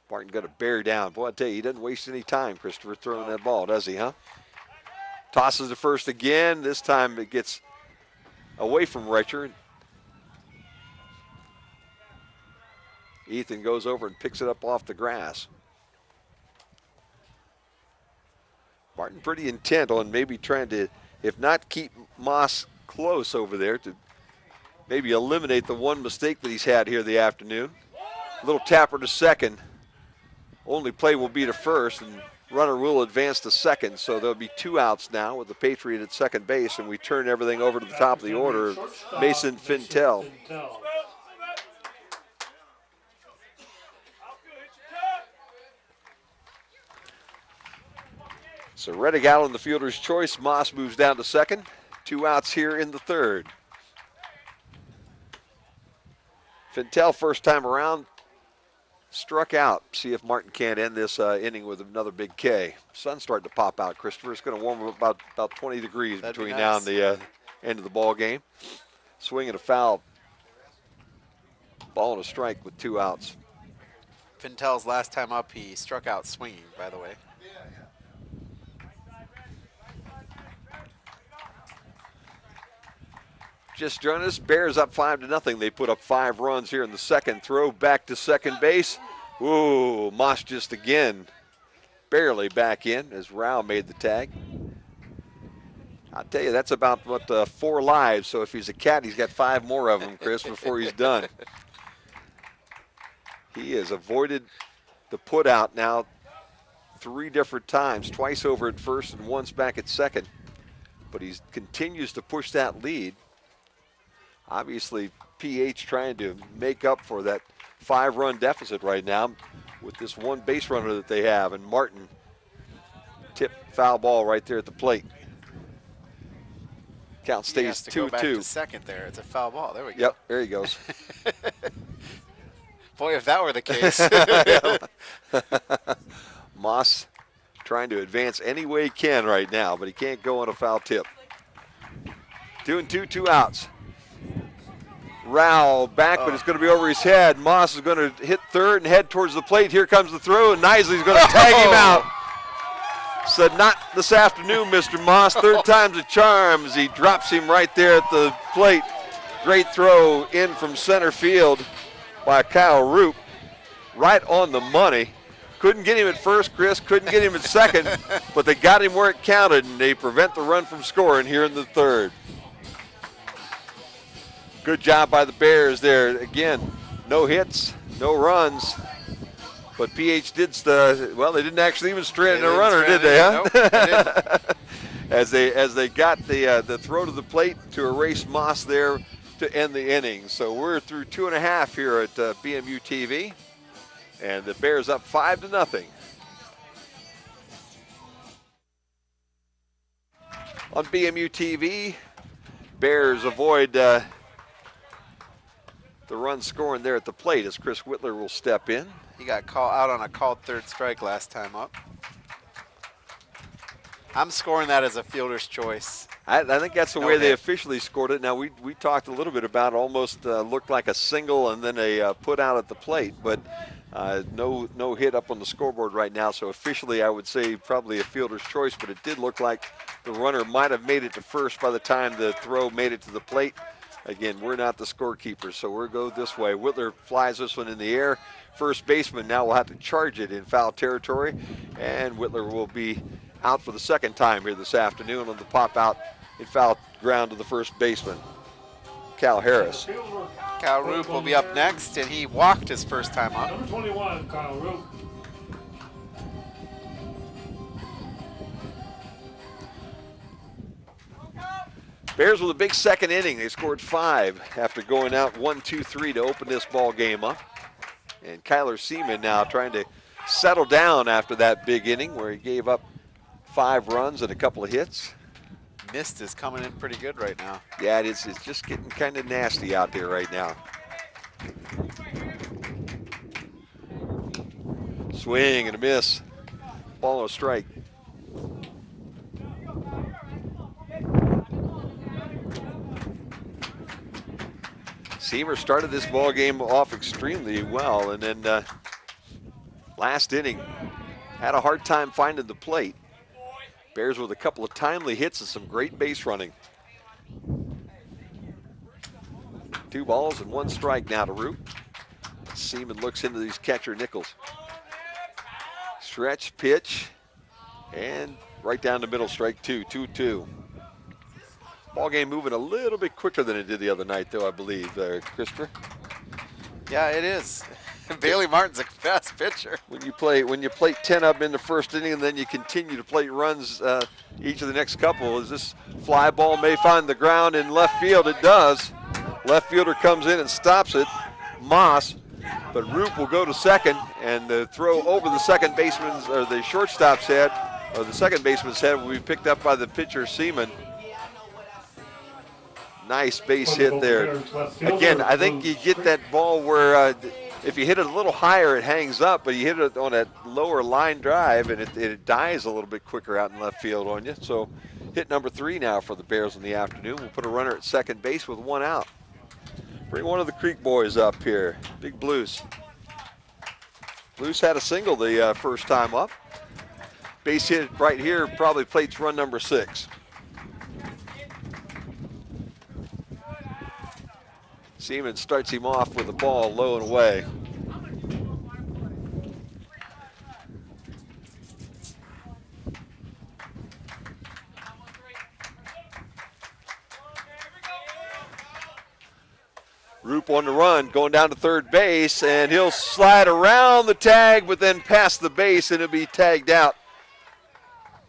Martin got to bear down. Boy, I tell you, he doesn't waste any time, Christopher, throwing that ball, does he, huh? Tosses to first again. This time it gets away from Reicher. Ethan goes over and picks it up off the grass. Martin pretty intent on maybe trying to, if not keep Moss close over there, to maybe eliminate the one mistake that he's had here the afternoon. A little tapper to second. Only play will be to first, and runner will advance to second. So there'll be 2 outs now with the Patriot at second base, and we turn everything over to the top of the order. Mason Fintel. So Reddick out on the fielder's choice. Moss moves down to second. 2 outs here in the third. Fintel, first time around, struck out. See if Martin can't end this inning with another big K. Sun's starting to pop out, Christopher. It's going to warm up about 20 degrees between now and the end of the ball game. Swing and a foul. Ball and a strike with 2 outs. Fintel's last time up, he struck out swinging, by the way. Just joined us. Bears up 5-0. They put up 5 runs here in the second. Throw back to second base. Ooh, Moss just again barely back in as Rao made the tag. I'll tell you, that's about 4 lives. So if he's a cat, he's got 5 more of them, Chris, before he's done. He has avoided the put out now 3 different times, twice over at first and once back at second. But he continues to push that lead. Obviously, PH trying to make up for that 5-run deficit right now with this 1 base runner that they have. And Martin tipped foul ball right there at the plate. Count stays 2-2. Go back to second there. It's a foul ball. There we go. Yep, there he goes. Boy, if that were the case. Moss trying to advance any way he can right now, but he can't go on a foul tip. 2-2, 2 outs. Rao back, but it's going to be over his head. Moss is going to hit third and head towards the plate. Here comes the throw, and Knisley's going to tag him out. Said, not this afternoon, Mr. Moss. 3rd time's a charm as he drops him right there at the plate. Great throw in from center field by Kyle Roop. Right on the money. Couldn't get him at first, Chris. Couldn't get him at second, but they got him where it counted, and they prevent the run from scoring here in the 3rd. Good job by the Bears there. Again, no hits, no runs. But PH did, well, they didn't actually even strand a runner, did they, huh? Nope, they didn't. as they got the throw to the plate to erase Moss there to end the inning. So we're through 2.5 here at BMU TV. And the Bears up 5-0. On BMU TV, Bears avoid the run scoring there at the plate as Chris Whitler will step in. He got out on a called 3rd strike last time up. I'm scoring that as a fielder's choice. I think that's the way they officially scored it. Now, we talked a little bit about almost looked like a single and then a put out at the plate, but no hit up on the scoreboard right now. So officially, I would say probably a fielder's choice, but it did look like the runner might have made it to first by the time the throw made it to the plate. Again, we're not the scorekeepers, so we'll go this way. Whitler flies this one in the air. First baseman now will have to charge it in foul territory, and Whitler will be out for the second time here this afternoon on the pop out in foul ground to the first baseman, Cal Harris. Cal Roop will be up next, and he walked his first time up. Number 21, Kyle Roop. Bears with a big second inning. They scored 5 after going out 1-2-3 to open this ball game up. And Kyler Seaman now trying to settle down after that big inning where he gave up 5 runs and a couple of hits. Mist is coming in pretty good right now. Yeah, it's just getting kind of nasty out there right now. Swing and a miss. Ball and a strike. Seamer started this ball game off extremely well, and then last inning had a hard time finding the plate. Bears with a couple of timely hits and some great base running. 2 balls and 1 strike now to Roop. Seaman looks into these catcher Nichols. Stretch, pitch, and right down the middle, strike 2, 2-2. Ball game moving a little bit quicker than it did the other night, though, I believe, Christopher. Yeah, it is. Bailey Martin's a fast pitcher. When you plate 10 up in the first inning and then you continue to plate runs each of the next couple, as this fly ball may find the ground in left field, it does. Left fielder comes in and stops it, Moss, but Roop will go to second, and the throw over the second baseman's, or the shortstop's head, or the second baseman's head will be picked up by the pitcher Seaman. Nice base hit there. Again, I think you get that ball where if you hit it a little higher, it hangs up, but you hit it on a lower line drive, and it dies a little bit quicker out in left field on you. So hit number 3 now for the Bears in the afternoon. We'll put a runner at second base with 1 out. Bring one of the Creek boys up here, Big Blues. Blues had a single the first time up. Base hit right here probably plates run number 6. Seaman starts him off with the ball low and away. Roop on the run, going down to third base, and he'll slide around the tag, but then past the base, and it'll be tagged out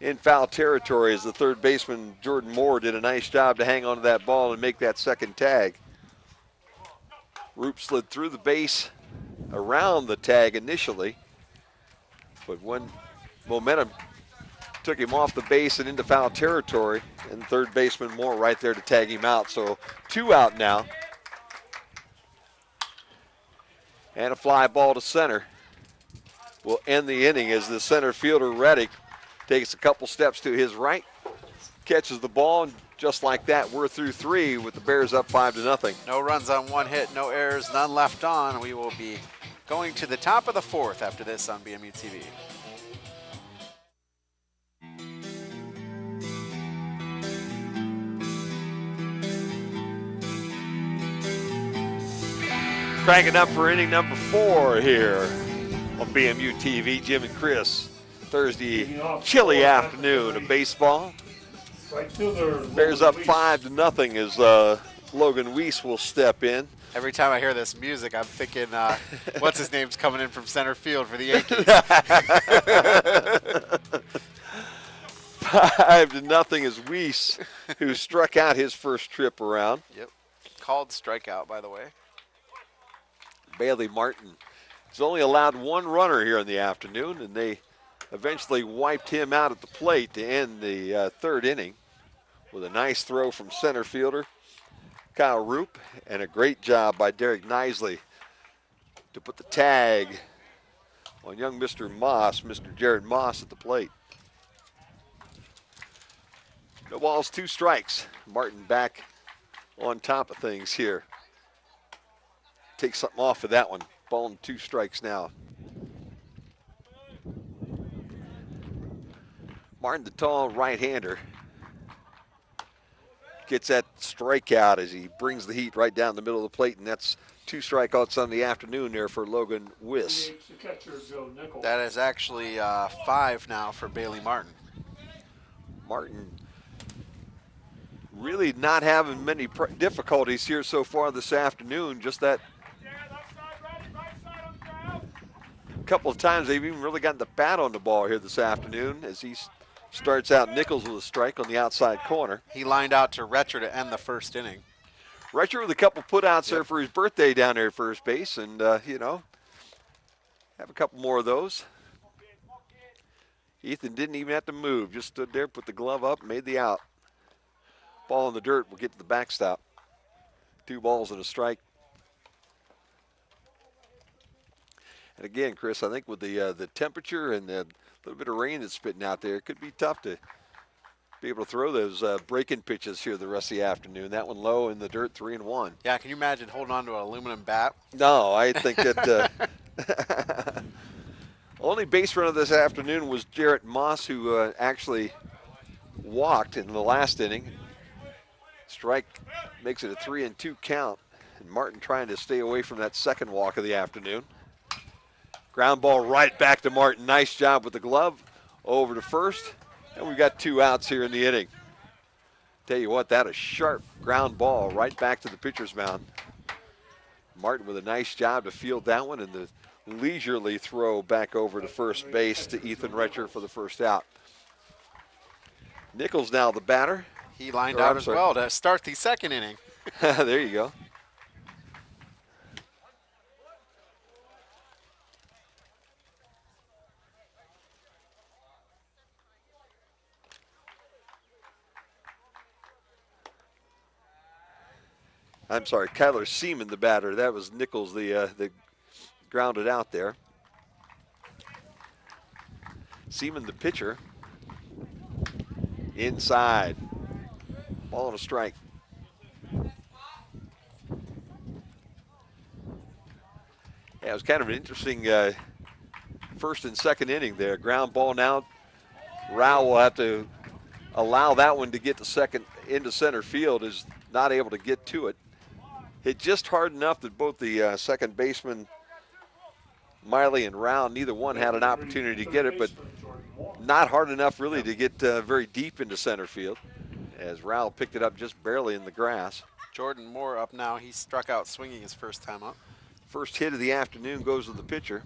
in foul territory as the third baseman, Jordan Moore, did a nice job to hang on to that ball and make that second tag. Roop slid through the base around the tag initially, but when momentum took him off the base and into foul territory, and third baseman Moore right there to tag him out. So 2 out now. And a fly ball to center will end the inning as the center fielder Reddick takes a couple steps to his right, catches the ball, and just like that, we're through 3 with the Bears up 5-0. No runs on 1 hit, no errors, none left on. We will be going to the top of the 4th after this on BMU TV. Cranking up for inning number 4 here on BMU TV. Jim and Chris, Thursday chilly afternoon of baseball. Bears up 5-0 as Logan Weiss will step in. Every time I hear this music, I'm thinking, what's his name's coming in from center field for the Yankees? 5-0 is Weiss, who struck out his first trip around. Yep, called strikeout, by the way. Bailey Martin has only allowed 1 runner here in the afternoon, and they eventually wiped him out at the plate to end the 3rd inning with a nice throw from center fielder Kyle Roop, and a great job by Derek Nisley to put the tag on young Mr. Moss, Mr. Jared Moss at the plate. No balls, 2 strikes. Martin back on top of things here. Take something off of that one. Ball and 2 strikes now. Martin, the tall right-hander, gets that strikeout as he brings the heat right down the middle of the plate, and that's 2 strikeouts on the afternoon there for Logan Weiss. That is actually 5 now for Bailey Martin. Martin really not having many difficulties here so far this afternoon. Just that couple of times they've even really gotten the bat on the ball here this afternoon as he starts out Nichols with a strike on the outside corner. He lined out to Retcher to end the first inning. Retcher with a couple putouts there for his birthday down there at first base, and, you know, have a couple more of those. Ethan didn't even have to move, just stood there, put the glove up, made the out. Ball in the dirt, we'll get to the backstop. 2 balls and a strike. And again, Chris, I think with the temperature and the little bit of rain that's spitting out there, it could be tough to be able to throw those breaking pitches here the rest of the afternoon. That one low in the dirt, 3-1. Yeah, can you imagine holding on to an aluminum bat? No, I think that only base runner this afternoon was Jarrett Moss, who actually walked in the last inning. Strike makes it a 3-2 count, and Martin trying to stay away from that second walk of the afternoon. Ground ball right back to Martin. Nice job with the glove. Over to first, and we've got 2 outs here in the inning. Tell you what, that a sharp ground ball right back to the pitcher's mound. Martin with a nice job to field that one, and the leisurely throw back over to first base to Ethan Retcher for the first out. Nichols now the batter. He lined out as well to start the second inning. There you go. I'm sorry, Kyler Seaman, the batter. That was Nichols, the grounded out there. Seaman, the pitcher. Inside. Ball and a strike. Yeah, it was kind of an interesting first and second inning there. Ground ball now. Rao will have to allow that one to get to second into center field. Is not able to get to it. Hit just hard enough that both the second baseman, Miley and Rao, neither one had an opportunity to get it, but not hard enough really to get very deep into center field, as Rao picked it up just barely in the grass. Jordan Moore up now. He struck out swinging his first time up. First hit of the afternoon goes to the pitcher.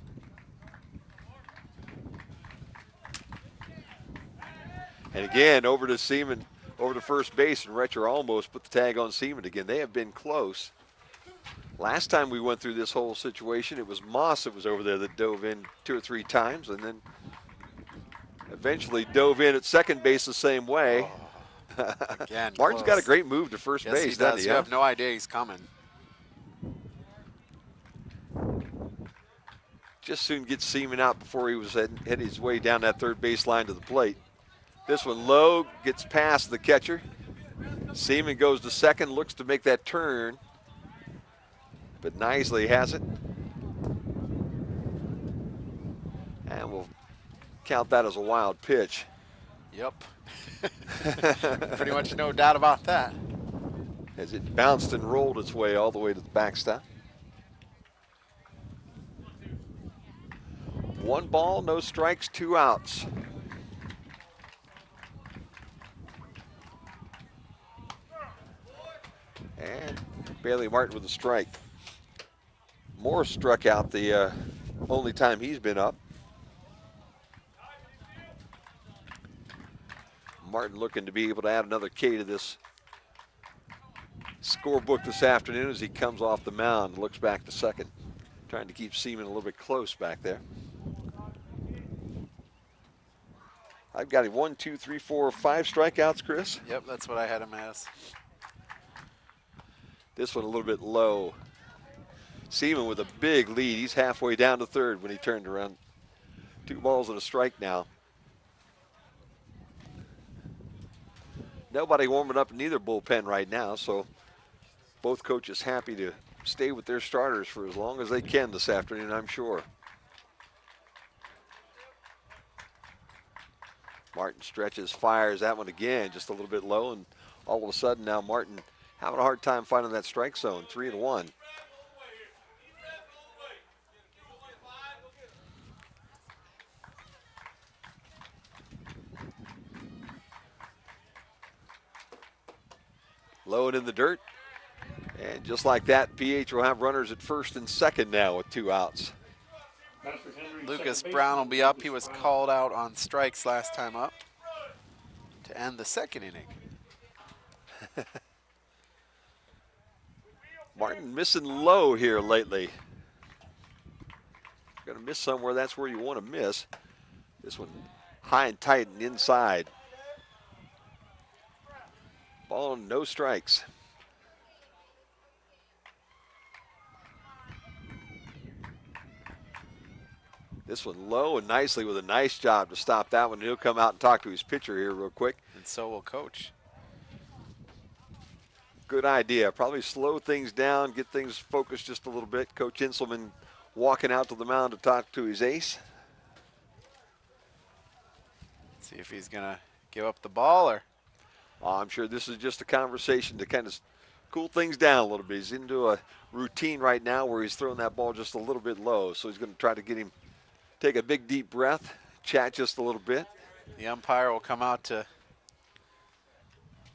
And again, over to Seaman, over to first base, and Retcher almost put the tag on Seaman again. They have been close. Last time we went through this whole situation, it was Moss that was over there that dove in 2 or 3 times, and then eventually dove in at second base the same way. Oh, again, Martin's close. got a great move to first Yes, base, he doesn't does. he? You have no idea he's coming. Just soon gets Seaman out before he was heading his way down that third base line to the plate. This one low, gets past the catcher. Seaman goes to second, looks to make that turn, but Nisley has it. And we'll count that as a wild pitch. Yep. Pretty much no doubt about that. As it bounced and rolled its way all the way to the backstop. 1 ball, no strikes, 2 outs. And Bailey Martin with a strike. Moore struck out the only time he's been up. Martin looking to be able to add another K to this scorebook this afternoon as he comes off the mound, looks back to second, trying to keep Seaman a little bit close back there. I've got him 1, 2, 3, 4, 5 strikeouts, Chris. Yep, that's what I had him as. This one a little bit low. Seaman with a big lead. He's halfway down to third when he turned around. 2 balls and a strike now. Nobody warming up in either bullpen right now, so both coaches happy to stay with their starters for as long as they can this afternoon, I'm sure. Martin stretches, fires that one again, just a little bit low, and all of a sudden now Martin having a hard time finding that strike zone, 3-1. Low and in the dirt. And just like that, PH will have runners at first and second now with 2 outs. Patrick Henry, Lucas second Brown will baseman, be up. Lucas He was Brown. called out on strikes last time up to end the second inning. Martin missing low here lately. Going to miss somewhere, that's where you want to miss. This one high and tight and inside. Ball, no strikes. This one low and nicely with a nice job to stop that one. He'll come out and talk to his pitcher here real quick. And so will coach. Good idea. Probably slow things down, get things focused just a little bit. Coach Inselman walking out to the mound to talk to his ace. See if he's going to give up the ball or. I'm sure this is just a conversation to kind of cool things down a little bit. He's into a routine right now where he's throwing that ball just a little bit low. So he's going to try to get him take a big deep breath, chat just a little bit. The umpire will come out to.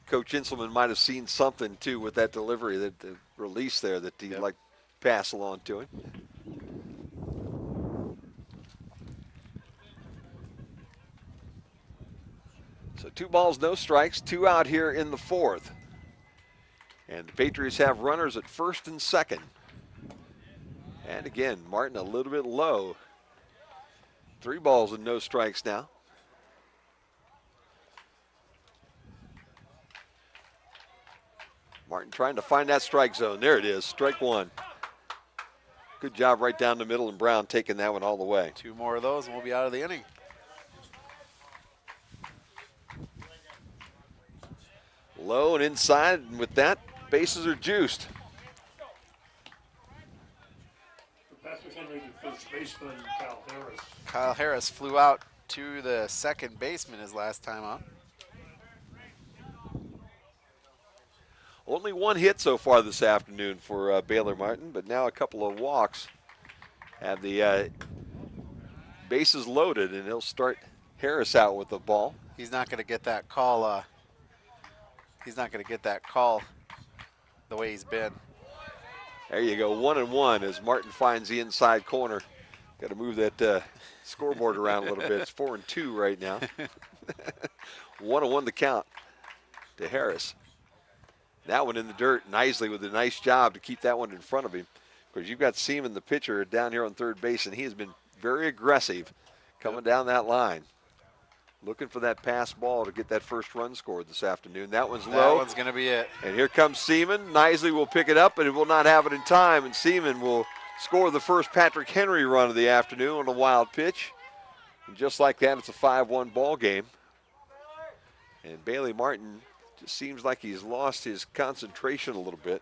Coach Inselman might have seen something too with that delivery, that the release there that he'd like pass along to him. So 2 balls, no strikes, 2 out here in the 4th. And the Patriots have runners at first and second. And again, Martin a little bit low. 3 balls and no strikes now. Martin trying to find that strike zone. There it is, strike 1. Good job right down the middle, and Brown taking that one all the way. 2 more of those and we'll be out of the inning. Low and inside, and with that, bases are juiced. For Patrick Henry, the first baseman, Kyle Harris. Kyle Harris flew out to the second baseman his last time up. Only 1 hit so far this afternoon for Baylor Martin, but now a couple of walks. Have the bases loaded, and he'll start Harris out with the ball. He's not going to get that call. He's not going to get that call the way he's been. There you go, 1-1 as Martin finds the inside corner. Got to move that scoreboard around a little bit. It's 4-2 right now. 1-1 the count to Harris. That one in the dirt nicely with a nice job to keep that one in front of him. Because you've got Seaman, the pitcher, down here on third base, and he has been very aggressive coming down that line. Looking for that pass ball to get that first run scored this afternoon. That one's low. That one's going to be it. And here comes Seaman. Knisley will pick it up, but it will not have it in time. And Seaman will score the first Patrick Henry run of the afternoon on a wild pitch. And just like that, it's a 5-1 ball game. And Bailey Martin just seems like he's lost his concentration a little bit.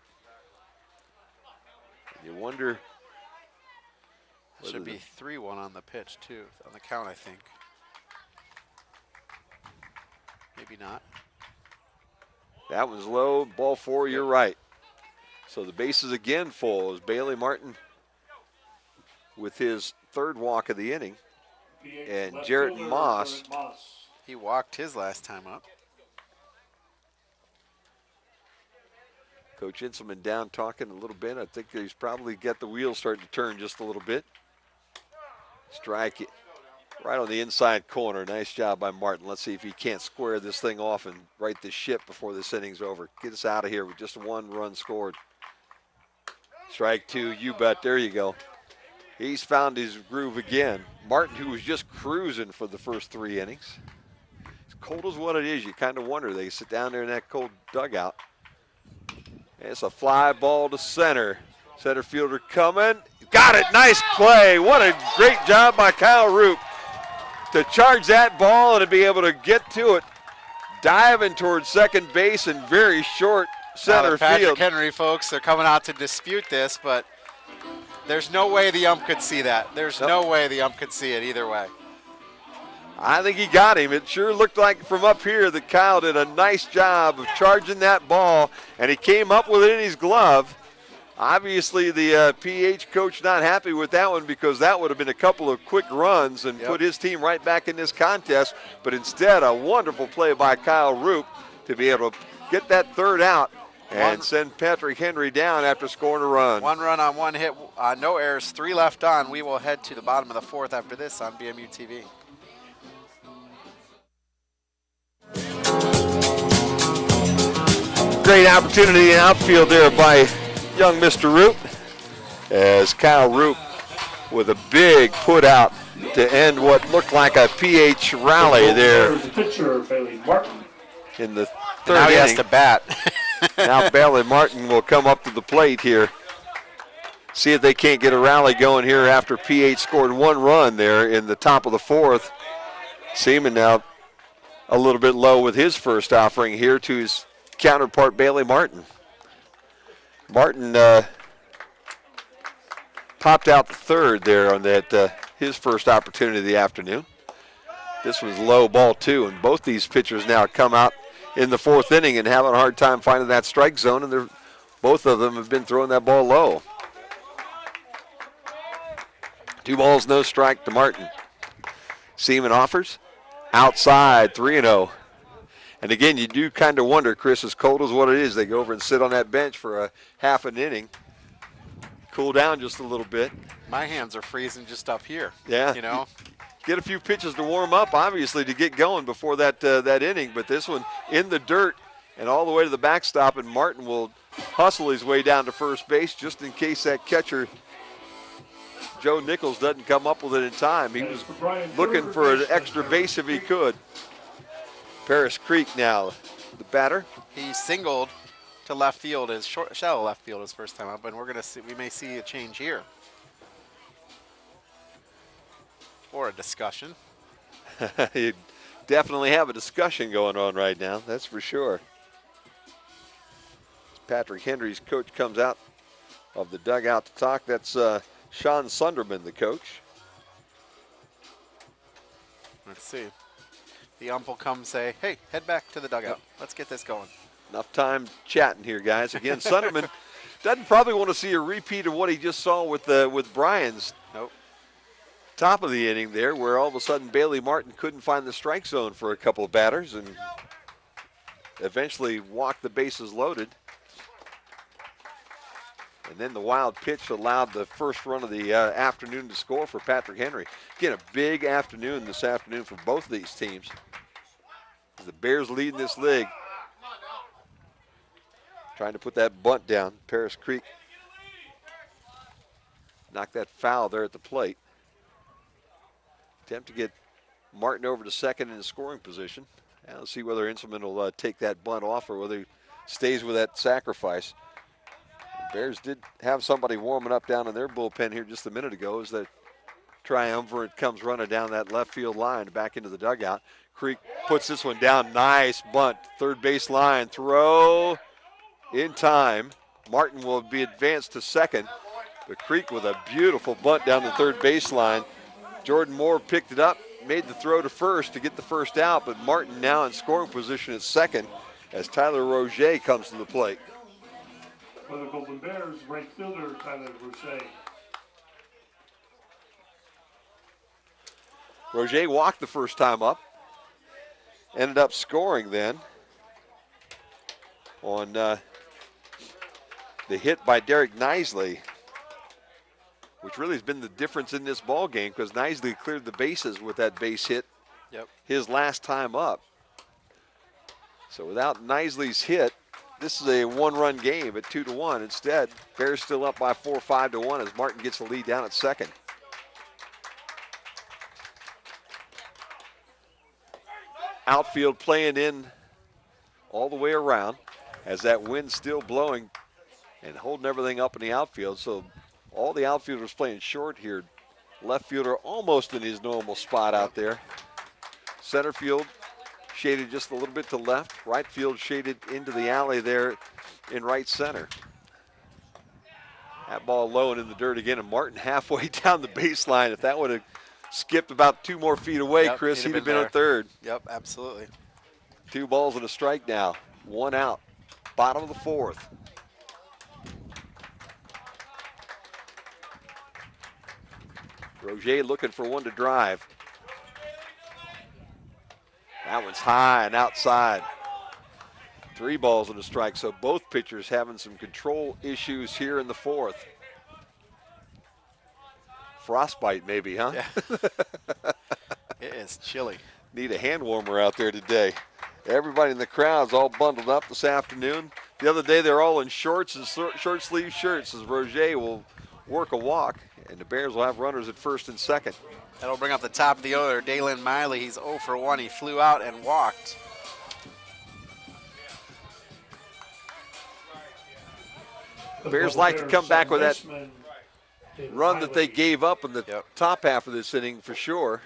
And you wonder. Should be 3-1 on the pitch, too, on the count, I think. Maybe not. That one's low, ball 4, you're right. So the base is again full as Bailey Martin with his 3rd walk of the inning. And Jarrett Moss. He walked his last time up. Coach Inselman down talking a little bit. I think he's probably got the wheels starting to turn just a little bit. Strike it right on the inside corner. Nice job by Martin. Let's see if he can't square this thing off and right this ship before this inning's over. Get us out of here with just 1 run scored. Strike 2, you bet. There you go. He's found his groove again. Martin, who was just cruising for the first 3 innings. As cold as what it is, you kind of wonder. They sit down there in that cold dugout. It's a fly ball to center. Center fielder coming. Got it. Nice play. What a great job by Kyle Roop to charge that ball and to be able to get to it. Diving towards second base and very short center Patrick field. Henry, folks, they're coming out to dispute this, but there's no way the ump could see that. There's no way the ump could see it either way. I think he got him. It sure looked like from up here that Kyle did a nice job of charging that ball, and he came up with it in his glove. Obviously, the PH coach not happy with that one because that would have been a couple of quick runs and put his team right back in this contest. But instead, a wonderful play by Kyle Roop to be able to get that 3rd out and send Patrick Henry down after scoring a run. 1 run on 1 hit, no errors, 3 left on. We will head to the bottom of the 4th after this on BMU TV. Great opportunity in outfield there by young Mr. Root, as Kyle Root with a big put out to end what looked like a PH rally there Pitcher Bailey Martin. in the third Now he inning. has to bat. Now Bailey Martin will come up to the plate here. See if they can't get a rally going here after PH scored 1 run there in the top of the 4th. Seaman now a little bit low with his first offering here to his counterpart Bailey Martin. Martin popped out the third there on that his first opportunity of the afternoon. This was low ball 2, and both these pitchers now come out in the 4th inning and having a hard time finding that strike zone, and both of them have been throwing that ball low. 2 balls, no strike to Martin. Seaman offers outside, 3-0. And again, you do kind of wonder, Chris, as cold as what it is, they go over and sit on that bench for a half an inning, cool down just a little bit. My hands are freezing just up here. Yeah. You know? Get a few pitches to warm up, obviously, to get going before that inning. But this one in the dirt and all the way to the backstop, and Martin will hustle his way down to first base just in case that catcher, Joe Nichols, doesn't come up with it in time. He was looking for an extra base if he could. Paris Creek now, the batter. He singled to left field, his shallow left field his first time up, and we may see a change here. Or a discussion. You definitely have a discussion going on right now, that's for sure. Patrick Henry's coach comes out of the dugout to talk. That's Sean Sunderman, the coach. Let's see. The ump will come say, hey, head back to the dugout. Let's get this going. Enough time chatting here, guys. Again, Sunderman doesn't probably want to see a repeat of what he just saw with Bryan's top of the inning there, where all of a sudden Bailey Martin couldn't find the strike zone for a couple of batters and eventually walked the bases loaded. And then the wild pitch allowed the first run of the afternoon to score for Patrick Henry. Again, a big afternoon this afternoon for both of these teams. The Bears leading this league. Trying to put that bunt down. Paris Creek knocked that foul there at the plate. Attempt to get Martin over to second in the scoring position. And let's see whether Inselman will take that bunt off or whether he stays with that sacrifice. The Bears did have somebody warming up down in their bullpen here just a minute ago as the triumvirate comes running down that left field line back into the dugout. Creek puts this one down. Nice bunt. Third base line. Throw in time. Martin will be advanced to second. But Creek with a beautiful bunt down the third baseline. Jordan Moore picked it up, made the throw to first to get the first out, but Martin now in scoring position at second as Tyler Roger comes to the plate. For the Golden Bears, right fielder Tyler Roger. Roger walked the first time up, ended up scoring then on the hit by Derek Nisley, which really has been the difference in this ball game because Nisley cleared the bases with that base hit his last time up. So without Nisley's hit, this is a one-run game at 2-1. Instead, Bears still up by 4, 5-1 as Martin gets the lead down at second. Outfield playing in all the way around as that wind's still blowing and holding everything up in the outfield. So all the outfielders playing short here. Left fielder almost in his normal spot out there. Center field shaded just a little bit to left. Right field shaded into the alley there in right center. That ball low and in the dirt again, and Martin halfway down the baseline. If that would have skipped about 2 more feet away, Chris, he'd have been on third. Yep, absolutely. 2 balls and a strike now. 1 out. Bottom of the 4th. Roger looking for one to drive. That one's high and outside. 3 balls and a strike, so both pitchers having some control issues here in the 4th. Frostbite maybe, huh? Yeah. It is chilly. Need a hand warmer out there today. Everybody in the crowd's all bundled up this afternoon. The other day they're all in shorts and short sleeve shirts as Roger will work a walk, and the Bears will have runners at first and second. That'll bring up the top of the order. Dalen Miley, he's 0 for 1. He flew out and walked. Bears like to come back with that run that they gave up in the top half of this inning for sure.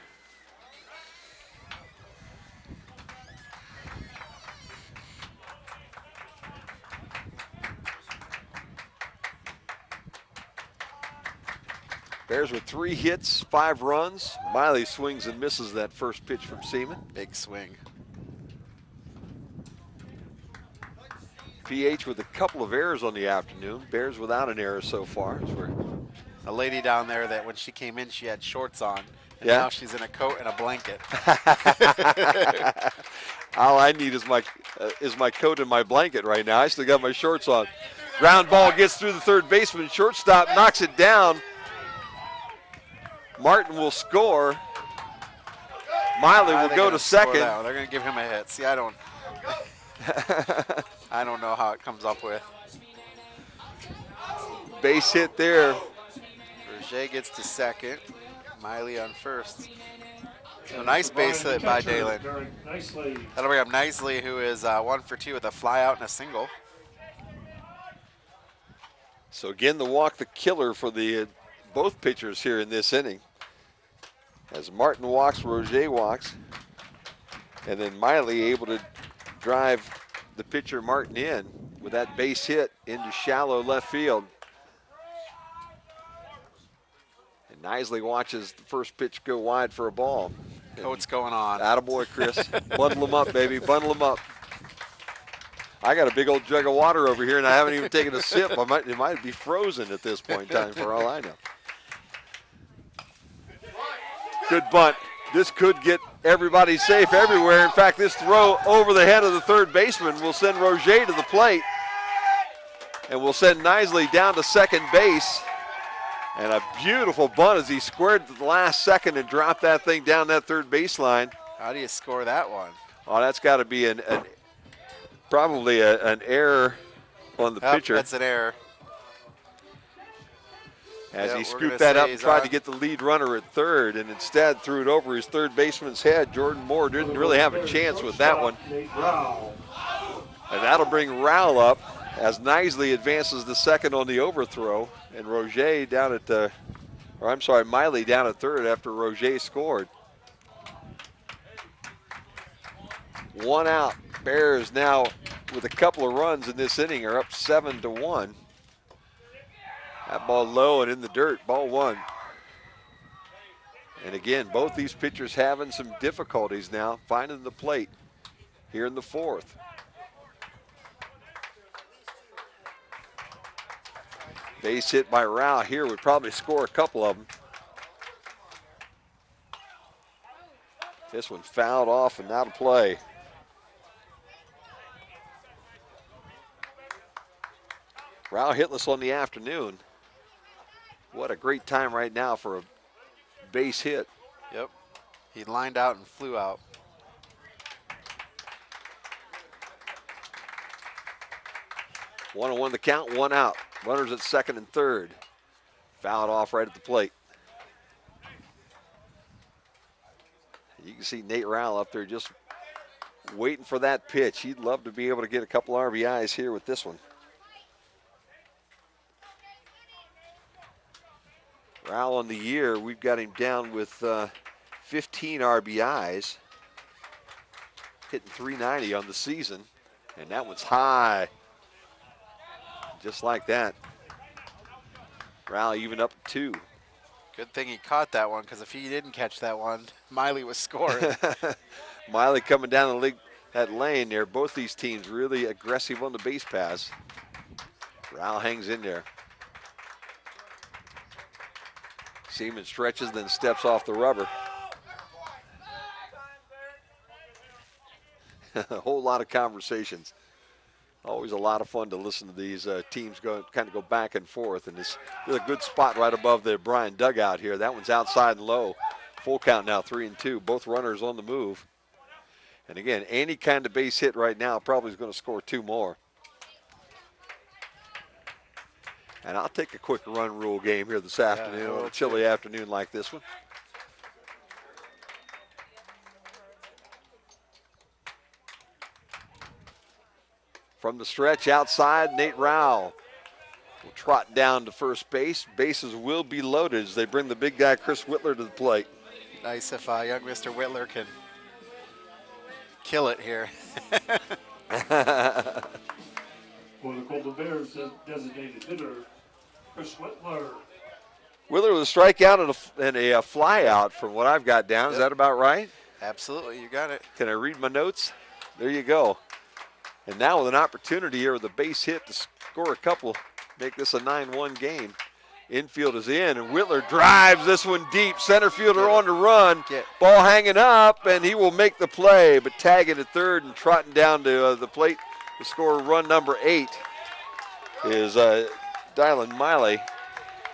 Bears with 3 hits, 5 runs. Miley swings and misses that first pitch from Seaman. Big swing. PH with a couple of errors on the afternoon. Bears without an error so far. A lady down there that when she came in, she had shorts on. And Yeah. now she's in a coat and a blanket. All I need is my coat and my blanket right now. I still got my shorts on. Ground ball gets through the third baseman. Shortstop knocks it down. Martin will score. Miley will go to second. They're going to give him a hit. See, I don't know how it comes up with. Base hit there. Roger gets to second. Miley on first. A nice base hit by Dalen. That'll bring up Nicely, who is 1 for 2 with a fly out and a single. So again, the walk, the killer for the both pitchers here in this inning. As Martin walks, Roger walks, and then Miley able to drive the pitcher Martin in with that base hit into shallow left field. And Nisley watches the first pitch go wide for a ball. What's going on? Attaboy, Chris. Bundle them up, baby. Bundle them up. I got a big old jug of water over here, and I haven't even taken a sip. It might be frozen at this point in time, for all I know. Good bunt. This could get everybody safe everywhere. In fact, this throw over the head of the third baseman will send Roger to the plate, and will send Nisley down to second base. And a beautiful bunt as he squared to the last second and dropped that thing down that third baseline. How do you score that one? Oh, that's got to be probably an error on the pitcher. That's an error. As he scooped that up and tried to get the lead runner at third, and instead threw it over his third baseman's head. Jordan Moore didn't really have a chance with that one. And that'll bring Rowell up as Nisley advances the second on the overthrow, and Roger down at Miley down at third after Roger scored. 1 out. Bears now with a couple of runs in this inning are up 7-1. That ball low and in the dirt, ball 1. And again, both these pitchers having some difficulties now finding the plate here in the 4th. Base hit by Rao here would probably score a couple of them. This one fouled off and out of play. Rao hitless on the afternoon. What a great time right now for a base hit. Yep. He lined out and flew out. One on one the count, 1 out. Runners at second and third. Fouled off right at the plate. You can see Nate Rowell up there just waiting for that pitch. He'd love to be able to get a couple RBIs here with this one. Rowell on the year, we've got him down with 15 RBIs, hitting .390 on the season, and that one's high, just like that. Rowell even up 2. Good thing he caught that one, because if he didn't catch that one, Miley was scoring. Miley coming down that lane there. Both these teams really aggressive on the base pass. Rowell hangs in there. Seaman stretches, then steps off the rubber. A whole lot of conversations. Always a lot of fun to listen to these teams kind of go back and forth. And this is a good spot right above the Bryan dugout here. That one's outside and low. Full count now, 3-2. Both runners on the move. And again, any kind of base hit right now probably is going to score 2 more. And I'll take a quick run rule game here this afternoon on a chilly afternoon like this one. From the stretch outside, Nate Rowell will trot down to first base. Bases will be loaded as they bring the big guy, Chris Whitler, to the plate. Nice if young Mr. Whitler can kill it here. For the Golden Bears, designated hitter, Chris Whitler. Whitler with a strikeout and a fly out from what I've got down. Is that about right? Absolutely, you got it. Can I read my notes? There you go. And now with an opportunity here with a base hit to score a couple, make this a 9-1 game. Infield is in, and Whitler drives this one deep. Center fielder on the run. Ball hanging up, and he will make the play, but tagging at third and trotting down to the plate to score run number 8 is Dylan Miley.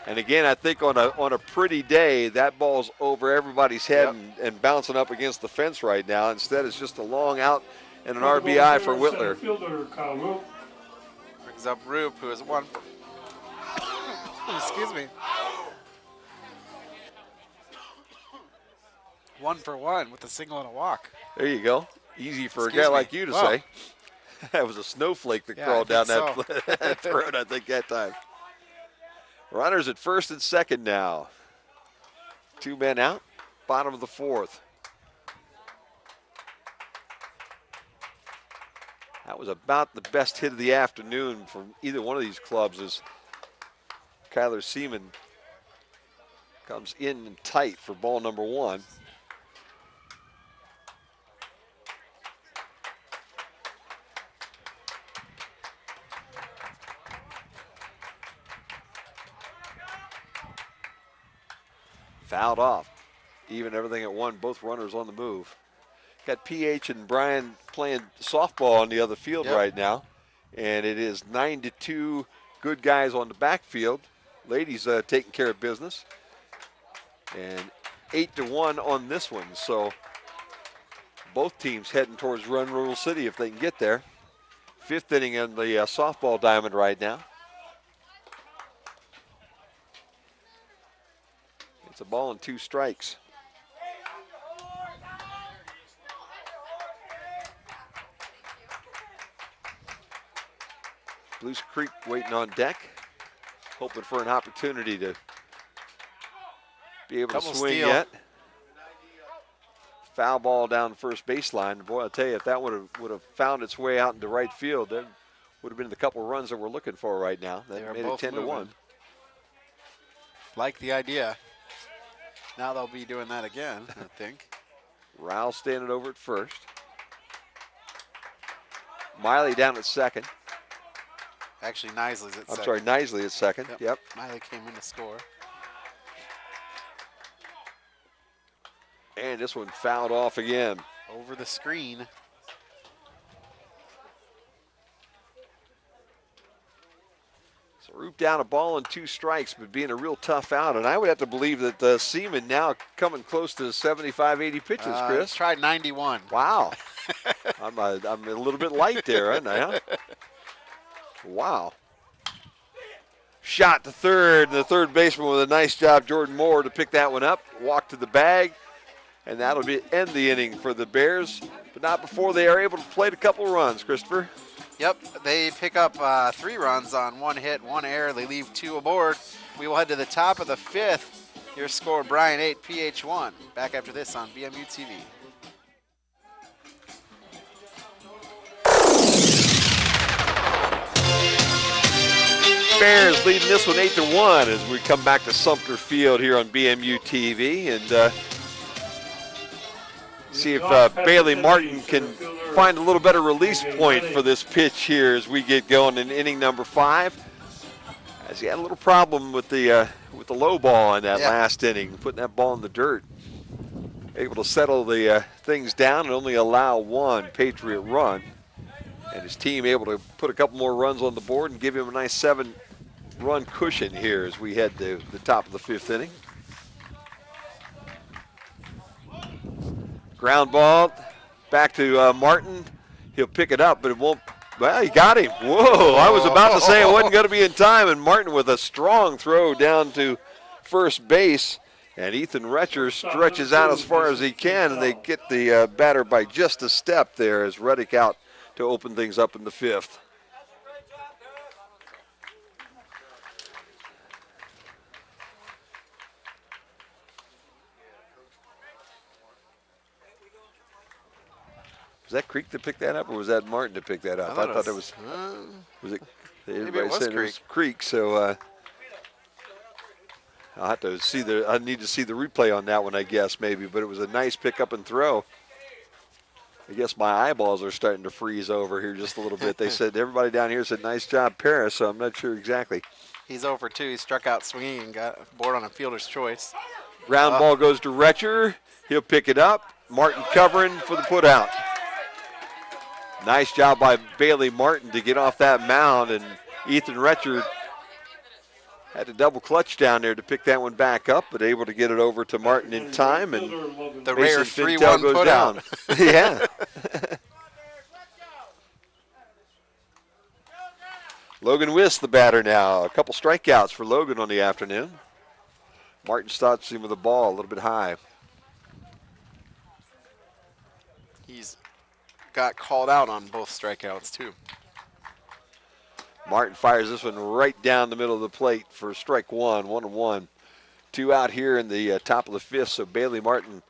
And again, I think on a pretty day, that ball's over everybody's head and bouncing up against the fence right now. Instead, it's just a long out and an RBI for Whitler. Brings up Roop, who is one. Excuse me. 1 for 1 with a single and a walk. There you go. Easy for a guy like you to say. That was a snowflake that crawled down that throat, I think, that time. Runners at first and second now. 2 men out, bottom of the 4th. That was about the best hit of the afternoon from either one of these clubs as Kyler Seaman comes in tight for ball number 1. Fouled off. Even everything at 1, both runners on the move. Got PH and Bryan playing softball on the other field right now. And it is 9-2, good guys on the backfield. Ladies taking care of business. And 8-1 on this one. So both teams heading towards Run Rule City if they can get there. 5th inning in the softball diamond right now. It's a ball and 2 strikes. Blues Creek waiting on deck, hoping for an opportunity to be able to swing yet. Foul ball down first baseline. Boy, I'll tell you, if that would have found its way out into right field, that would have been the couple runs that we're looking for right now. That made it 10-1. Like the idea. Now they'll be doing that again, I think. Rowell standing over at first. Miley down at second. Actually, Knisely's at second. I'm sorry, Knisely at second. Yep. Miley came in to score. And this one fouled off again. Over the screen. So Roop down a ball and 2 strikes, but being a real tough out. And I would have to believe that Seaman now coming close to 75, 80 pitches, Chris. Tried 91. Wow. I'm a little bit light there, aren't I? Huh? Wow. Shot to third, and the third baseman with a nice job, Jordan Moore, to pick that one up. Walk to the bag, and that'll end the inning for the Bears, but not before they are able to plate a couple runs, Christopher. Yep, they pick up 3 runs on 1 hit, 1 error. They leave 2 aboard. We will head to the top of the 5th. Your score, Bryan 8, PH 1. Back after this on BMU TV. Bears leading this one 8-1 as we come back to Sumter Field here on BMU TV and see if Bailey Martin can find a little better release point for this pitch here as we get going in inning number 5. As he had a little problem with the low ball in that last inning, putting that ball in the dirt. Able to settle the things down and only allow 1 Patriot run. And his team able to put a couple more runs on the board and give him a nice 7-run cushion here as we head to the top of the 5th inning. Ground ball back to Martin. He'll pick it up, but it won't. Well, he got him. Whoa, I was about to say it wasn't going to be in time, and Martin with a strong throw down to first base. And Ethan Retcher stretches out as far as he can, and they get the batter by just a step there as Reddick out to open things up in the 5th. Was that Creek that picked that up, or was that Martin to pick that up? I thought it was. Was it? Everybody said it was Creek. So I'll have to see I need to see the replay on that one, I guess maybe. But it was a nice pick up and throw. I guess my eyeballs are starting to freeze over here just a little bit. They said everybody down here said nice job, Paris. So I'm not sure exactly. He's over 2. He struck out swinging and got a board on a fielder's choice. Ground ball goes to Retcher. He'll pick it up. Martin covering for the put out. Nice job by Bailey Martin to get off that mound, and Ethan Retcher had to double clutch down there to pick that one back up, but able to get it over to Martin in time, and the rare Mason 3-1 Pintel goes put down. out. Yeah. Logan Wiss, the batter now. A couple strikeouts for Logan on the afternoon. Martin stops him with the ball a little bit high. He's got called out on both strikeouts, too. Martin fires this one right down the middle of the plate for strike 1, 1-1. 2 out here in the top of the 5th, so Bailey Martin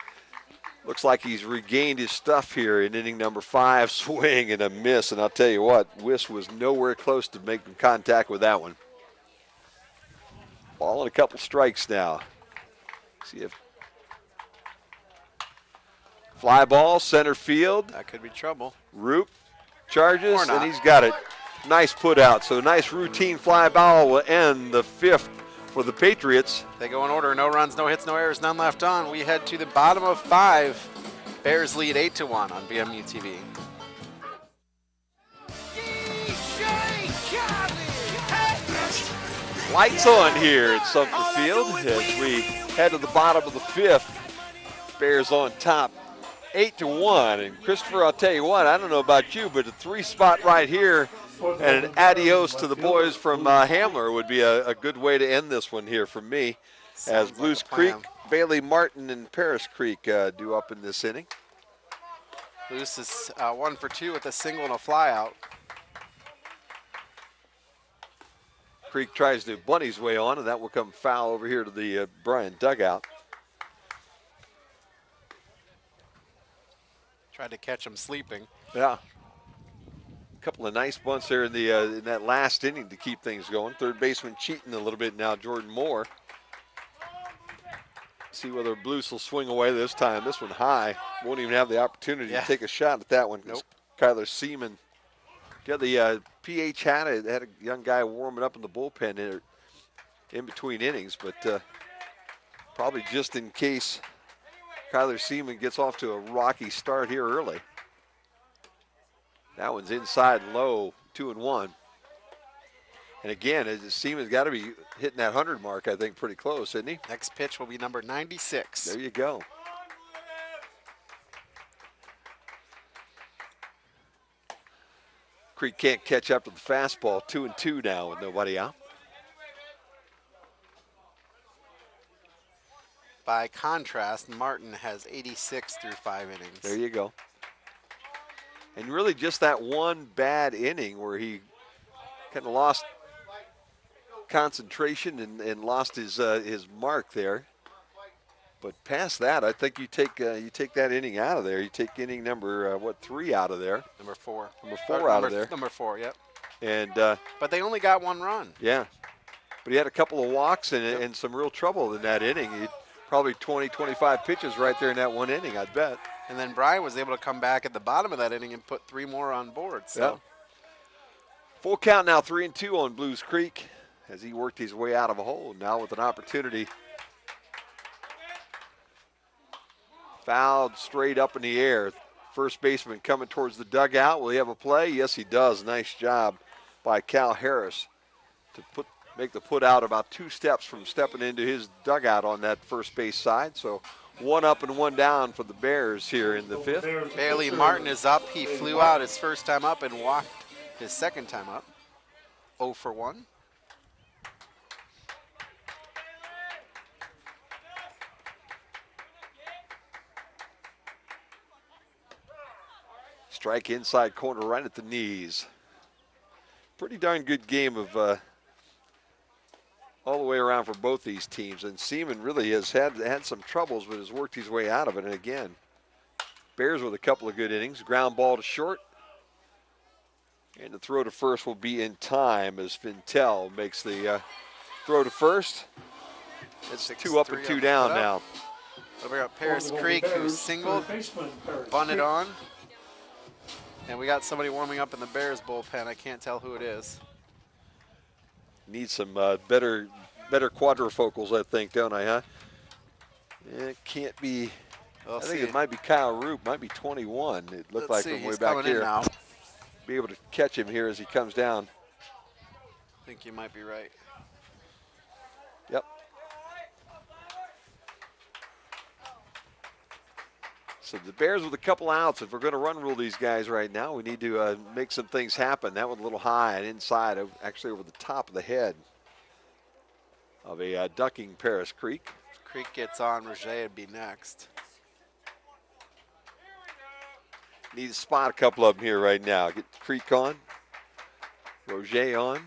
looks like he's regained his stuff here in inning number 5, swing and a miss, and I'll tell you what, Wiss was nowhere close to making contact with that one. Ball and a couple strikes now. See if fly ball, center field. That could be trouble. Roop charges, and he's got it. Nice put out. So nice routine fly ball will end the 5th for the Patriots. They go in order. No runs, no hits, no errors, none left on. We head to the bottom of 5. Bears lead 8-1 on BMU TV. Lights on here at Sumter Field as we head to the bottom of the 5th. Bears on top, 8-1. And Christopher, I'll tell you what, I don't know about you, but a 3-spot right here and an adios to the boys from Hamler would be a good way to end this one here for me. As Blues Creek, Bailey Martin, and Paris Creek do up in this inning. Blues is 1 for 2 with a single and a fly out. Creek tries to bunt his way on, and that will come foul over here to the Bryan dugout. Tried to catch him sleeping. Yeah. A couple of nice bunts there in that last inning to keep things going. Third baseman cheating a little bit now, Jordan Moore. See whether Blues will swing away this time. This one high. Won't even have the opportunity to take a shot at that one. Nope. Kyler Seaman. Yeah, the PH had a young guy warming up in the bullpen in between innings, but probably just in case Kyler Seaman gets off to a rocky start here early. That one's inside low, 2-1. And again, Seaman's got to be hitting that 100 mark, I think, pretty close, isn't he? Next pitch will be number 96. There you go. Creek can't catch up to the fastball. 2-2 now with nobody out. By contrast, Martin has 86 through 5 innings. There you go. And really just that one bad inning where he kind of lost concentration and lost his mark there. But past that, I think you take that inning out of there. You take inning number 3 out of there. Number 4. Number 4 out of there. Number 4, yep. And but they only got 1 run. Yeah, but he had a couple of walks and some real trouble in that inning. He probably 20, 25 pitches right there in that one inning, I'd bet. And then Bryan was able to come back at the bottom of that inning and put 3 more on board. So. Yeah. Full count now, 3-2 on Blues Creek as he worked his way out of a hole. Now with an opportunity. Fouled straight up in the air. First baseman coming towards the dugout. Will he have a play? Yes, he does. Nice job by Cal Harris to make the put out about 2 steps from stepping into his dugout on that first base side. So 1 up and 1 down for the Bears here in the 5th. Bailey Martin is up. He flew out his first time up and walked his second time up. 0 for 1. Strike inside corner right at the knees. Pretty darn good game of all the way around for both these teams. And Seaman really has had some troubles, but has worked his way out of it. And again, Bears with a couple of good innings. Ground ball to short. And the throw to first will be in time as Fintel makes the throw to first. It's 2 up and 2 down now. So we got Paris Creek who singled, bunted on. And we got somebody warming up in the Bears bullpen. I can't tell who it is. Need some better quadrifocals, I think, don't I, huh? It can't be. We'll I think see. it might be Kyle Roop, might be 21. It looked like from way back here. Now. Be able to catch him here as he comes down. I think you might be right. Yep. So the Bears with a couple outs. If we're going to run rule these guys right now, we need to make some things happen. That one a little high and inside, actually over the top of the head of a ducking Paris Creek. If Creek gets on, Roger would be next. Need to spot a couple of them here right now. Get Creek on. Roger on.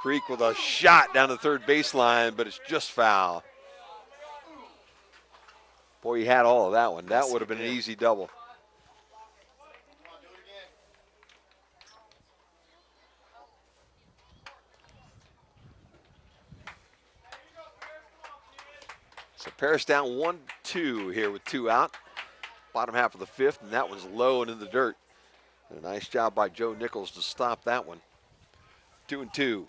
Creek with a shot down the third baseline, but it's just foul. Boy, he had all of that one. That would have been an easy double. So Paris down 1-2 here with 2 out. Bottom half of the 5th, and that one's low and in the dirt. And a nice job by Joe Nichols to stop that one. 2-2.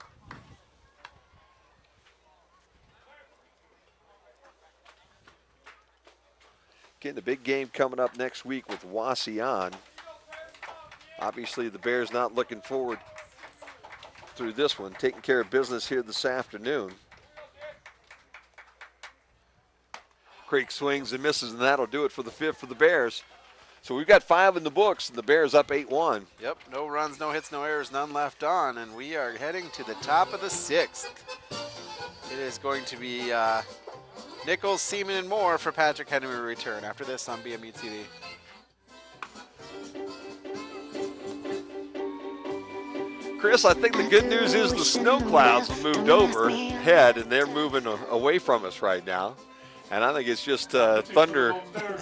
Again, the big game coming up next week with Wasion. Obviously, the Bears not looking forward through this one, taking care of business here this afternoon. Creek swings and misses, and that'll do it for the 5th for the Bears. So we've got 5 in the books, and the Bears up 8-1. Yep, no runs, no hits, no errors, none left on, and we are heading to the top of the 6th. It is going to be Nichols, Seaman, and more for Patrick Henry return after this on BME TV. Chris, I think the good news is the snow clouds have moved overhead, and they're moving away from us right now. And I think it's just thunder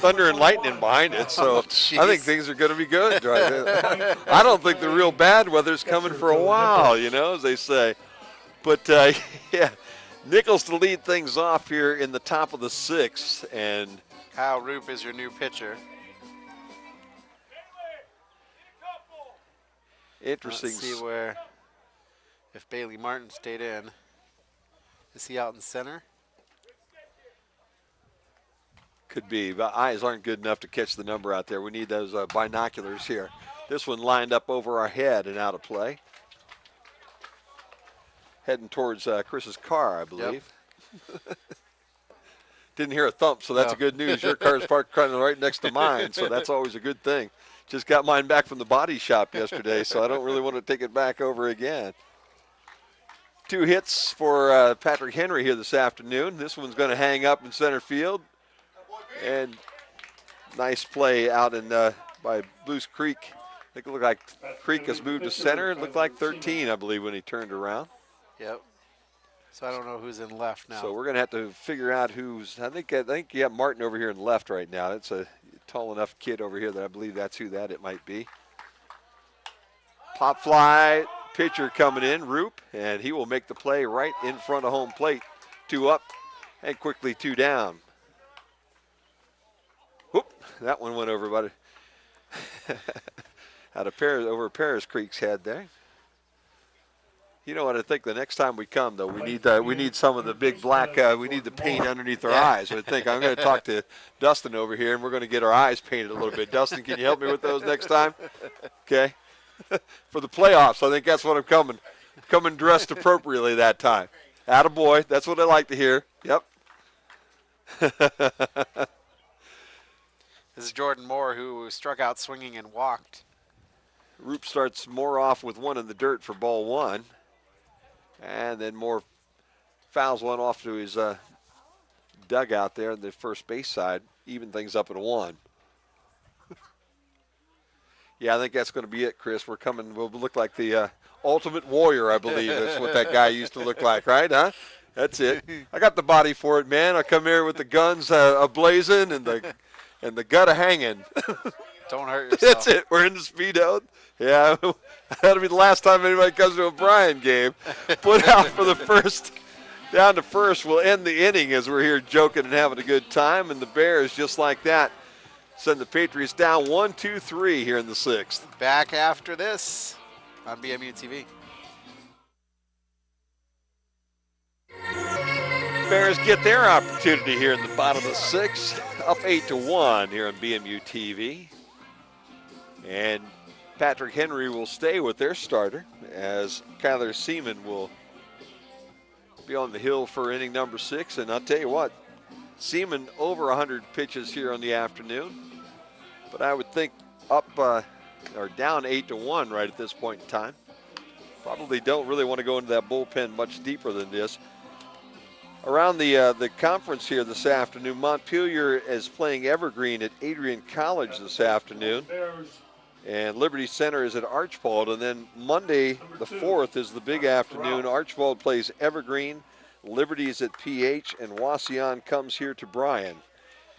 and lightning behind it. So I think things are going to be good. Right? I don't think the real bad weather's coming for a while, you know, as they say. But, yeah, Nichols to lead things off here in the top of the 6th. And Kyle Roop is your new pitcher. Interesting. Let's see where, if Bailey Martin stayed in. Is he out in center? Could be, but eyes aren't good enough to catch the number out there. We need those binoculars here. This one lined up over our head and out of play. Heading towards Chris's car, I believe. Yep. Didn't hear a thump, so that's good news. Your car's parked kind of right next to mine, so that's always a good thing. Just got mine back from the body shop yesterday, so I don't really want to take it back over again. 2 hits for Patrick Henry here this afternoon. This one's going to hang up in center field. And nice play out in by Blues Creek. I think it looked like Creek has moved to center. It looked like 13, I believe, when he turned around. Yep. So I don't know who's in left now. So we're going to have to figure out who's. I think you have Martin over here in left right now. That's a tall enough kid over here that I believe that's who it might be. Pop fly, pitcher coming in, Roop, and he will make the play right in front of home plate. 2 up and quickly 2 down. Whoop, that one went over, buddy. Over Paris Creek's head there. You know what? I think the next time we come, though, we need some of the big black. We need the paint underneath our eyes. I think I'm going to talk to Dustin over here, and we're going to get our eyes painted a little bit. Dustin, can you help me with those next time? Okay. For the playoffs, I think that's what I'm coming. Coming dressed appropriately that time. Attaboy. That's what I like to hear. Yep. This is Jordan Moore, who struck out swinging and walked. Roop starts Moore off with one in the dirt for ball one. And then Moore fouls one off to his dugout there on the first base side, even things up at 1. Yeah, I think that's going to be it, Chris. We'll look like the Ultimate Warrior, I believe. That's what that guy used to look like, right? Huh? That's it. I got the body for it, man. I come here with the guns ablazing and the gut a hanging. Don't hurt yourself. That's it. We're in the Speedo. Yeah, that'll be the last time anybody comes to a Bryan game. Put out for the first, down to first. We'll end the inning as we're here joking and having a good time. And the Bears, just like that, send the Patriots down 1-2-3 here in the 6th. Back after this on BMU TV. Bears get their opportunity here in the bottom of the 6th, up 8-1 here on BMU TV. And Patrick Henry will stay with their starter as Kyler Seaman will be on the hill for inning number 6. And I'll tell you what, Seaman over 100 pitches here on the afternoon. But I would think up or down 8-1 right at this point in time. Probably don't really want to go into that bullpen much deeper than this. Around the conference here this afternoon, Montpelier is playing Evergreen at Adrian College this afternoon. And Liberty Center is at Archbald. And then Monday, the 4th, is the big afternoon. Archbald plays Evergreen. Liberty is at PH. And Wauseon comes here to Bryan.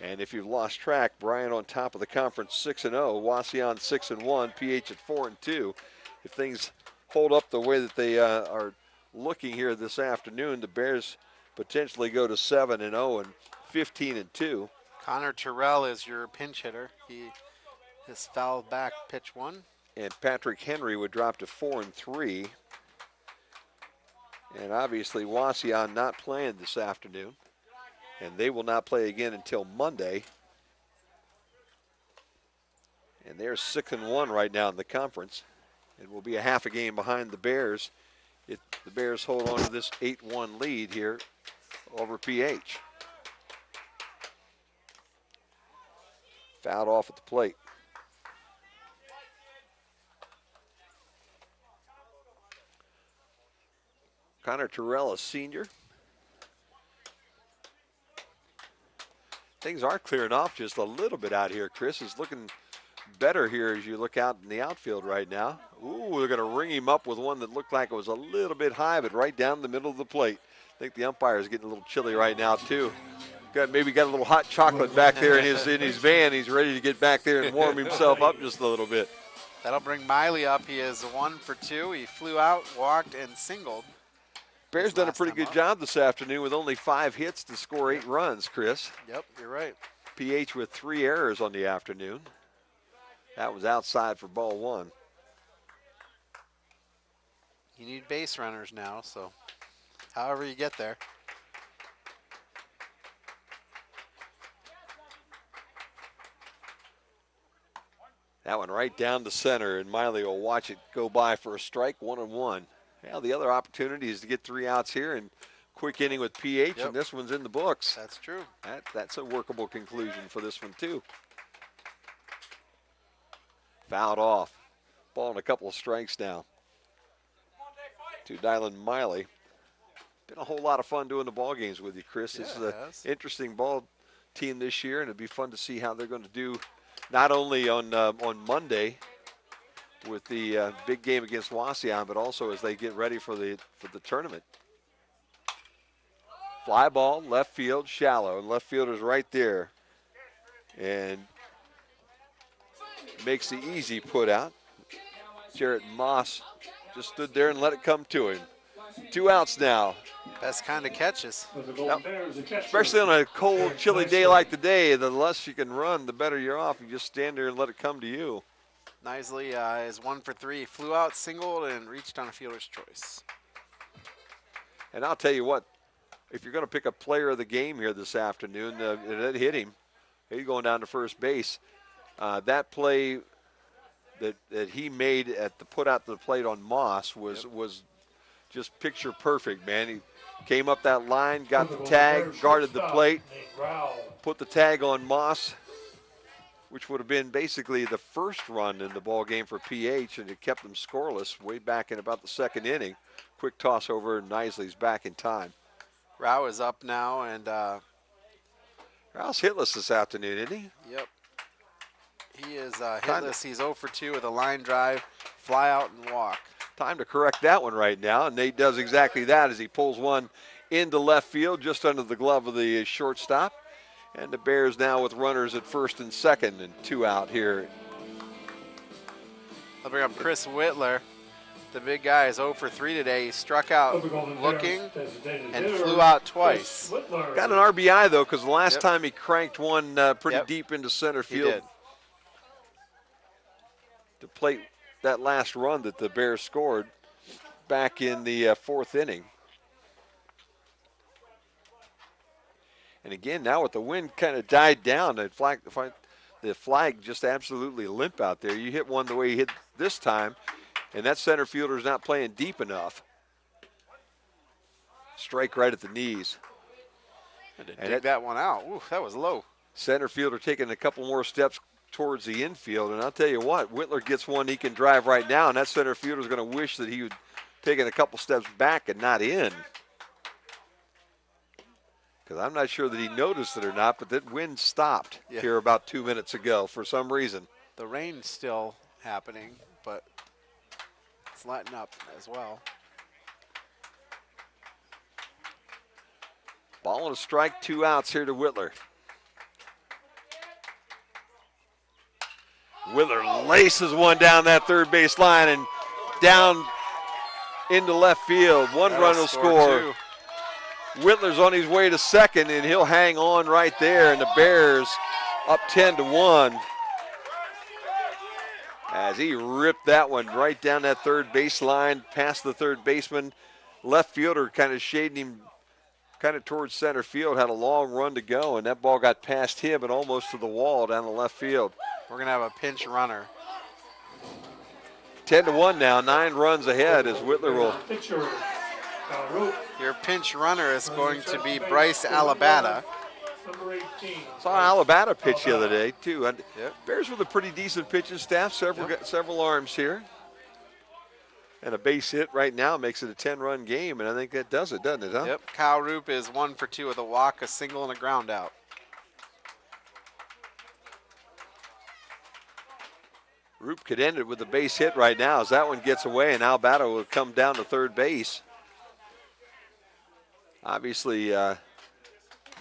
And if you've lost track, Bryan on top of the conference 6-0. Wauseon 6-1. PH at 4-2. If things hold up the way that they are looking here this afternoon, the Bears potentially go to 7-0 and 15-2. Connor Terrell is your pinch hitter. He has fouled back pitch 1. And Patrick Henry would drop to 4-3. And obviously Wauseon not playing this afternoon. And they will not play again until Monday. And they're 6-1 right now in the conference. And will be a half a game behind the Bears if the Bears hold on to this 8-1 lead here over PH. Fouled off at the plate. Connor Terrell, a senior. Things are clearing off just a little bit out here. Chris is looking better here as you look out in the outfield right now. Ooh, they're going to ring him up with one that looked like it was a little bit high, but right down the middle of the plate. I think the umpire is getting a little chilly right now too. Maybe got a little hot chocolate back there in his van. He's ready to get back there and warm himself up just a little bit. That'll bring Miley up. He is 1 for 2. He flew out, walked, and singled. Bears done a pretty good job this afternoon with only 5 hits to score 8 runs, Chris. Yep, you're right. PH with 3 errors on the afternoon. That was outside for ball 1. You need base runners now, so however you get there. That one right down the center, and Miley will watch it go by for a strike, 1-1. Well, the other opportunity is to get 3 outs here and quick inning with PH, and this one's in the books. That's true. That's a workable conclusion for this one, too. Fouled off. Ball and a couple of strikes now to Dylan Miley. Been a whole lot of fun doing the ball games with you, Chris. Yeah, this is an interesting ball team this year, and it'd be fun to see how they're going to do not only on Monday with the big game against Wauseon, but also as they get ready for the tournament. Fly ball, left field, shallow, and left fielder's right there. And makes the easy put out. Jarrett Moss just stood there and let it come to him. 2 outs now. Best kind of catches. Yep. Especially on a cold, chilly day like today, the less you can run, the better you're off. You just stand there and let it come to you. Nisley is 1 for 3. Flew out, singled, and reached on a fielder's choice. And I'll tell you what, if you're going to pick a player of the game here this afternoon, it hit him. He's going down to first base. That play that he made at the put out the plate on Moss was just picture perfect, man. He came up that line, got the tag, guarded the plate, put the tag on Moss, which would have been basically the first run in the ball game for PH, and it kept them scoreless way back in about the second inning. Quick toss over, and Knisely's back in time. Rao is up now, and Rao's hitless this afternoon, isn't he? yep. He is hitless. He's 0 for 2 with a line drive, fly out, and walk. Time to correct that one right now, and Nate does exactly that as he pulls one into left field just under the glove of the shortstop. And the Bears now with runners at first and second and 2 out here. I'll bring up Chris Whitler. The big guy is 0 for 3 today. He struck out looking and flew out twice. Got an RBI, though, because the last time he cranked one pretty deep into center field to plate that last run that the Bears scored back in the fourth inning. And again, now with the wind kind of died down, the flag just absolutely limp out there. You hit one the way you hit this time, and that center fielder's not playing deep enough. Strike right at the knees. And dig that one out. Ooh, that was low. Center fielder taking a couple more steps towards the infield, and I'll tell you what, Whitler gets one he can drive right now, and that center fielder's going to wish that he would taken a couple steps back and not in. Because I'm not sure that he noticed it or not, but that wind stopped here about 2 minutes ago for some reason. The rain's still happening, but it's letting up as well. Ball and a strike, 2 outs here to Whitler. Whitler laces one down that third base line and down into left field. One run will score. Whitler's on his way to second, and he'll hang on right there, and the Bears up 10-1 as he ripped that one right down that third base line, past the third baseman. Left fielder kind of shading him kind of towards center field, had a long run to go, and that ball got past him and almost to the wall down the left field. We're going to have a pinch runner. 10-1 now, 9 runs ahead as Whitler will. Your pinch runner is going to be Bryce Alabata. Saw Alabata pitch the other day, too. Bears with a pretty decent pitching staff, several arms here. And a base hit right now makes it a 10-run game, and I think that does it, doesn't it, huh? Yep, Kyle Roop is 1 for 2 with a walk, a single, and a ground out. Roop could end it with a base hit right now as that one gets away, and Alabata will come down to third base. Obviously,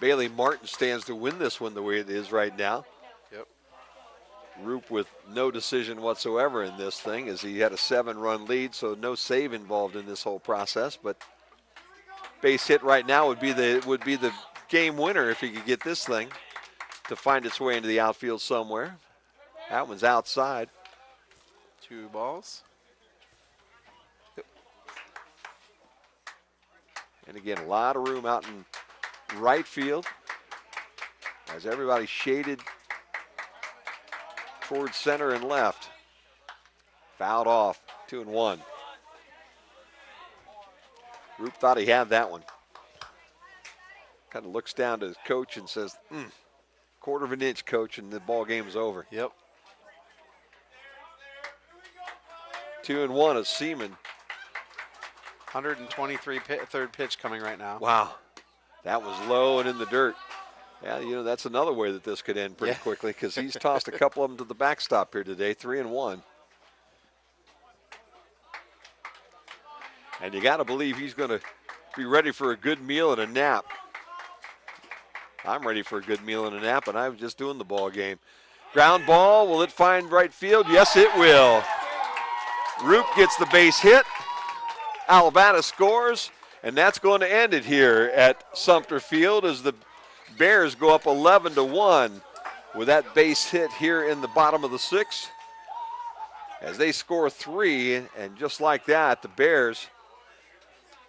Bailey Martin stands to win this one the way it is right now. Yep. Roop with no decision whatsoever in this thing as he had a 7-run lead, so no save involved in this whole process. But base hit right now would be the game winner if he could get this thing to find its way into the outfield somewhere. That one's outside. 2 balls. And again, a lot of room out in right field as everybody shaded towards center and left. Fouled off, 2-1. Roop thought he had that one. Kind of looks down to his coach and says, quarter of an inch, coach, and the ball game's over. Yep. 2-1 is Seaman. 123 third pitch coming right now. Wow, that was low and in the dirt. Yeah, you know, that's another way that this could end pretty quickly because he's tossed a couple of them to the backstop here today, 3-1. And you got to believe he's going to be ready for a good meal and a nap. I'm ready for a good meal and a nap, and I was just doing the ball game. Ground ball, will it find right field? Yes, it will. Roop gets the base hit. Alabata scores, and that's going to end it here at Sumter Field as the Bears go up 11-1 with that base hit here in the bottom of the 6th. As they score 3, and just like that, the Bears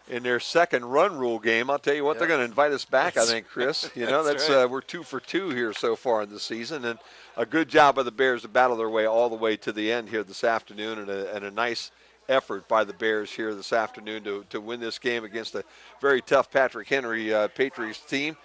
in their second run rule game. I'll tell you what, they're going to invite us back, I think, Chris. You know, that's right. We're 2 for 2 here so far in the season, and a good job by the Bears to battle their way all the way to the end here this afternoon, and a nice effort by the Bears here this afternoon to win this game against a very tough Patrick Henry Patriots team.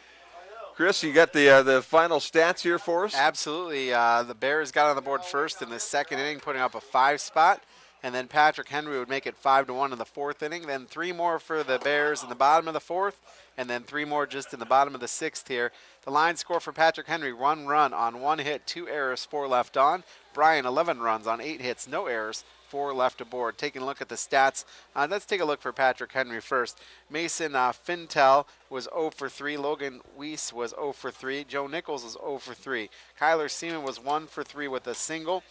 Chris, you got the final stats here for us? Absolutely. The Bears got on the board first in the second inning, putting up a 5 spot. And then Patrick Henry would make it 5-1 in the fourth inning. Then 3 more for the Bears in the bottom of the fourth, and then 3 more just in the bottom of the sixth here. The line score for Patrick Henry: 1 run on 1 hit, 2 errors, 4 left on. Bryan, 11 runs on 8 hits, no errors, 4 left aboard. Taking a look at the stats, let's take a look for Patrick Henry first. Mason Fintel was 0 for 3. Logan Weiss was 0 for 3. Joe Nichols was 0 for 3. Kyler Seaman was 1 for 3 with a single.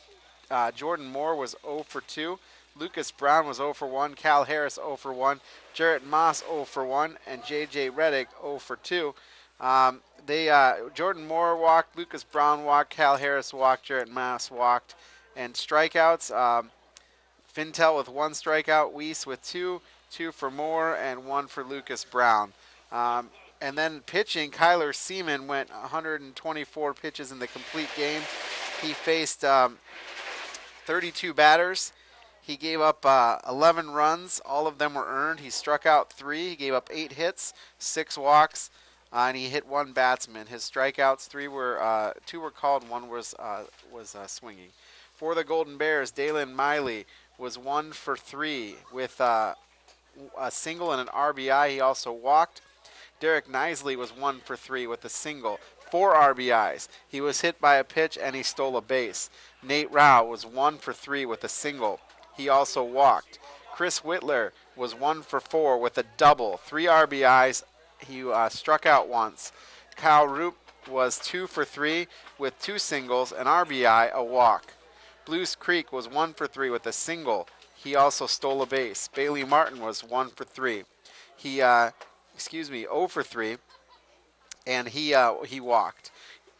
Jordan Moore was 0 for 2. Lucas Brown was 0 for 1. Cal Harris 0 for 1. Jarrett Moss 0 for 1. And J.J. Reddick 0 for 2. Jordan Moore walked. Lucas Brown walked. Cal Harris walked. Jarrett Moss walked. And strikeouts, Fintel with 1 strikeout. Weiss with 2. 2 for Moore and 1 for Lucas Brown. And then pitching, Kyler Seaman went 124 pitches in the complete game. He faced 32 batters. He gave up 11 runs. All of them were earned. He struck out 3. He gave up 8 hits, 6 walks, and he hit 1 batsman. His strikeouts, 2 were called, 1 was swinging. For the Golden Bears, Dalen Miley was 1 for 3 with a single and an RBI. He also walked. Derek Nisley was 1 for 3 with a single, 4 RBIs. He was hit by a pitch and he stole a base. Nate Rao was 1 for 3 with a single. He also walked. Chris Whitler was 1 for 4 with a double, 3 RBIs. He struck out once. Kyle Roop was 2 for 3 with 2 singles, an RBI, a walk. Blues Creek was 1 for 3 with a single. He also stole a base. Bailey Martin was 1 for 3. 0 for 3, and he walked.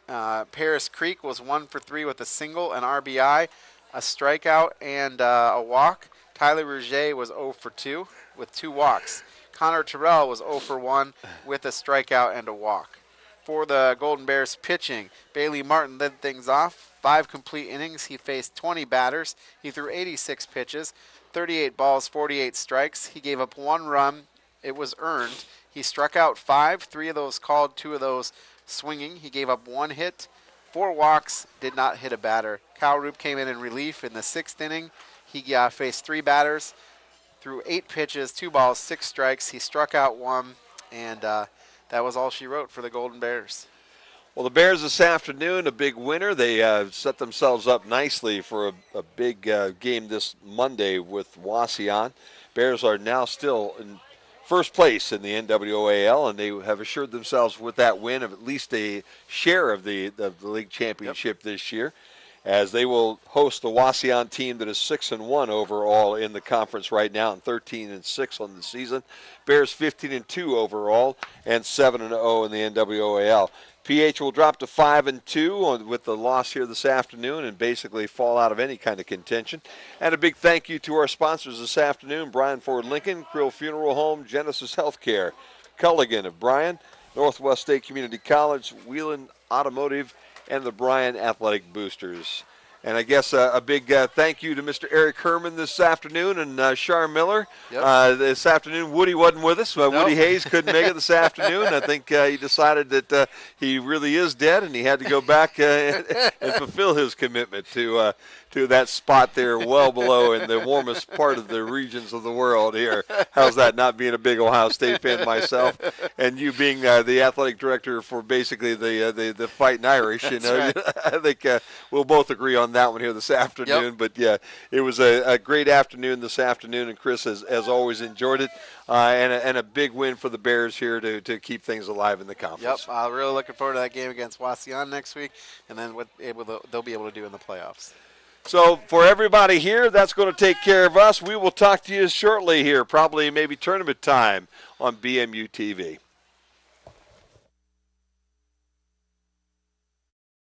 Paris Creek was 1 for 3 with a single, an RBI, a strikeout, and a walk. Tyler Rouget was 0 for 2 with 2 walks. Connor Terrell was 0 for 1 with a strikeout and a walk. For the Golden Bears pitching, Bailey Martin led things off. 5 complete innings. He faced 20 batters. He threw 86 pitches, 38 balls, 48 strikes. He gave up 1 run. It was earned. He struck out 5, 3 of those called, 2 of those swinging. He gave up 1 hit, 4 walks, did not hit a batter. Kyle Roop came in relief in the 6th inning. He faced 3 batters, threw 8 pitches, 2 balls, 6 strikes. He struck out 1, and that was all she wrote for the Golden Bears. Well, the Bears this afternoon, a big winner. They set themselves up nicely for a big game this Monday with Wauseon. Bears are now still in first place in the NWAL, and they have assured themselves with that win of at least a share of the league championship this year, as they will host the Wauseon team that is 6-1 overall in the conference right now and 13-6 on the season. Bears 15-2 overall and 7-0 in the NWAL. PH will drop to 5-2 with the loss here this afternoon and basically fall out of any kind of contention. And a big thank you to our sponsors this afternoon: Bryan Ford Lincoln, Krill Funeral Home, Genesis Healthcare, Culligan of Bryan, Northwest State Community College, Wheelan Automotive, and the Bryan Athletic Boosters. And I guess a big thank you to Mr. Eric Herman this afternoon and Shar Miller. Yep. This afternoon, Woody wasn't with us. Woody Hayes couldn't make it this afternoon. I think he decided that he really is dead, and he had to go back and fulfill his commitment to that spot there well below in the warmest part of the regions of the world here. How's that, not being a big Ohio State fan myself, and you being the athletic director for basically the Fighting Irish. You know, right. I think we'll both agree on that one here this afternoon. Yep. But yeah, it was a great afternoon this afternoon, and Chris has always enjoyed it, and a big win for the Bears here to keep things alive in the conference. Yep, really looking forward to that game against Wauseon next week, and then what they'll be able to do in the playoffs. So for everybody here, that's going to take care of us. We will talk to you shortly here, probably maybe tournament time on BMU TV.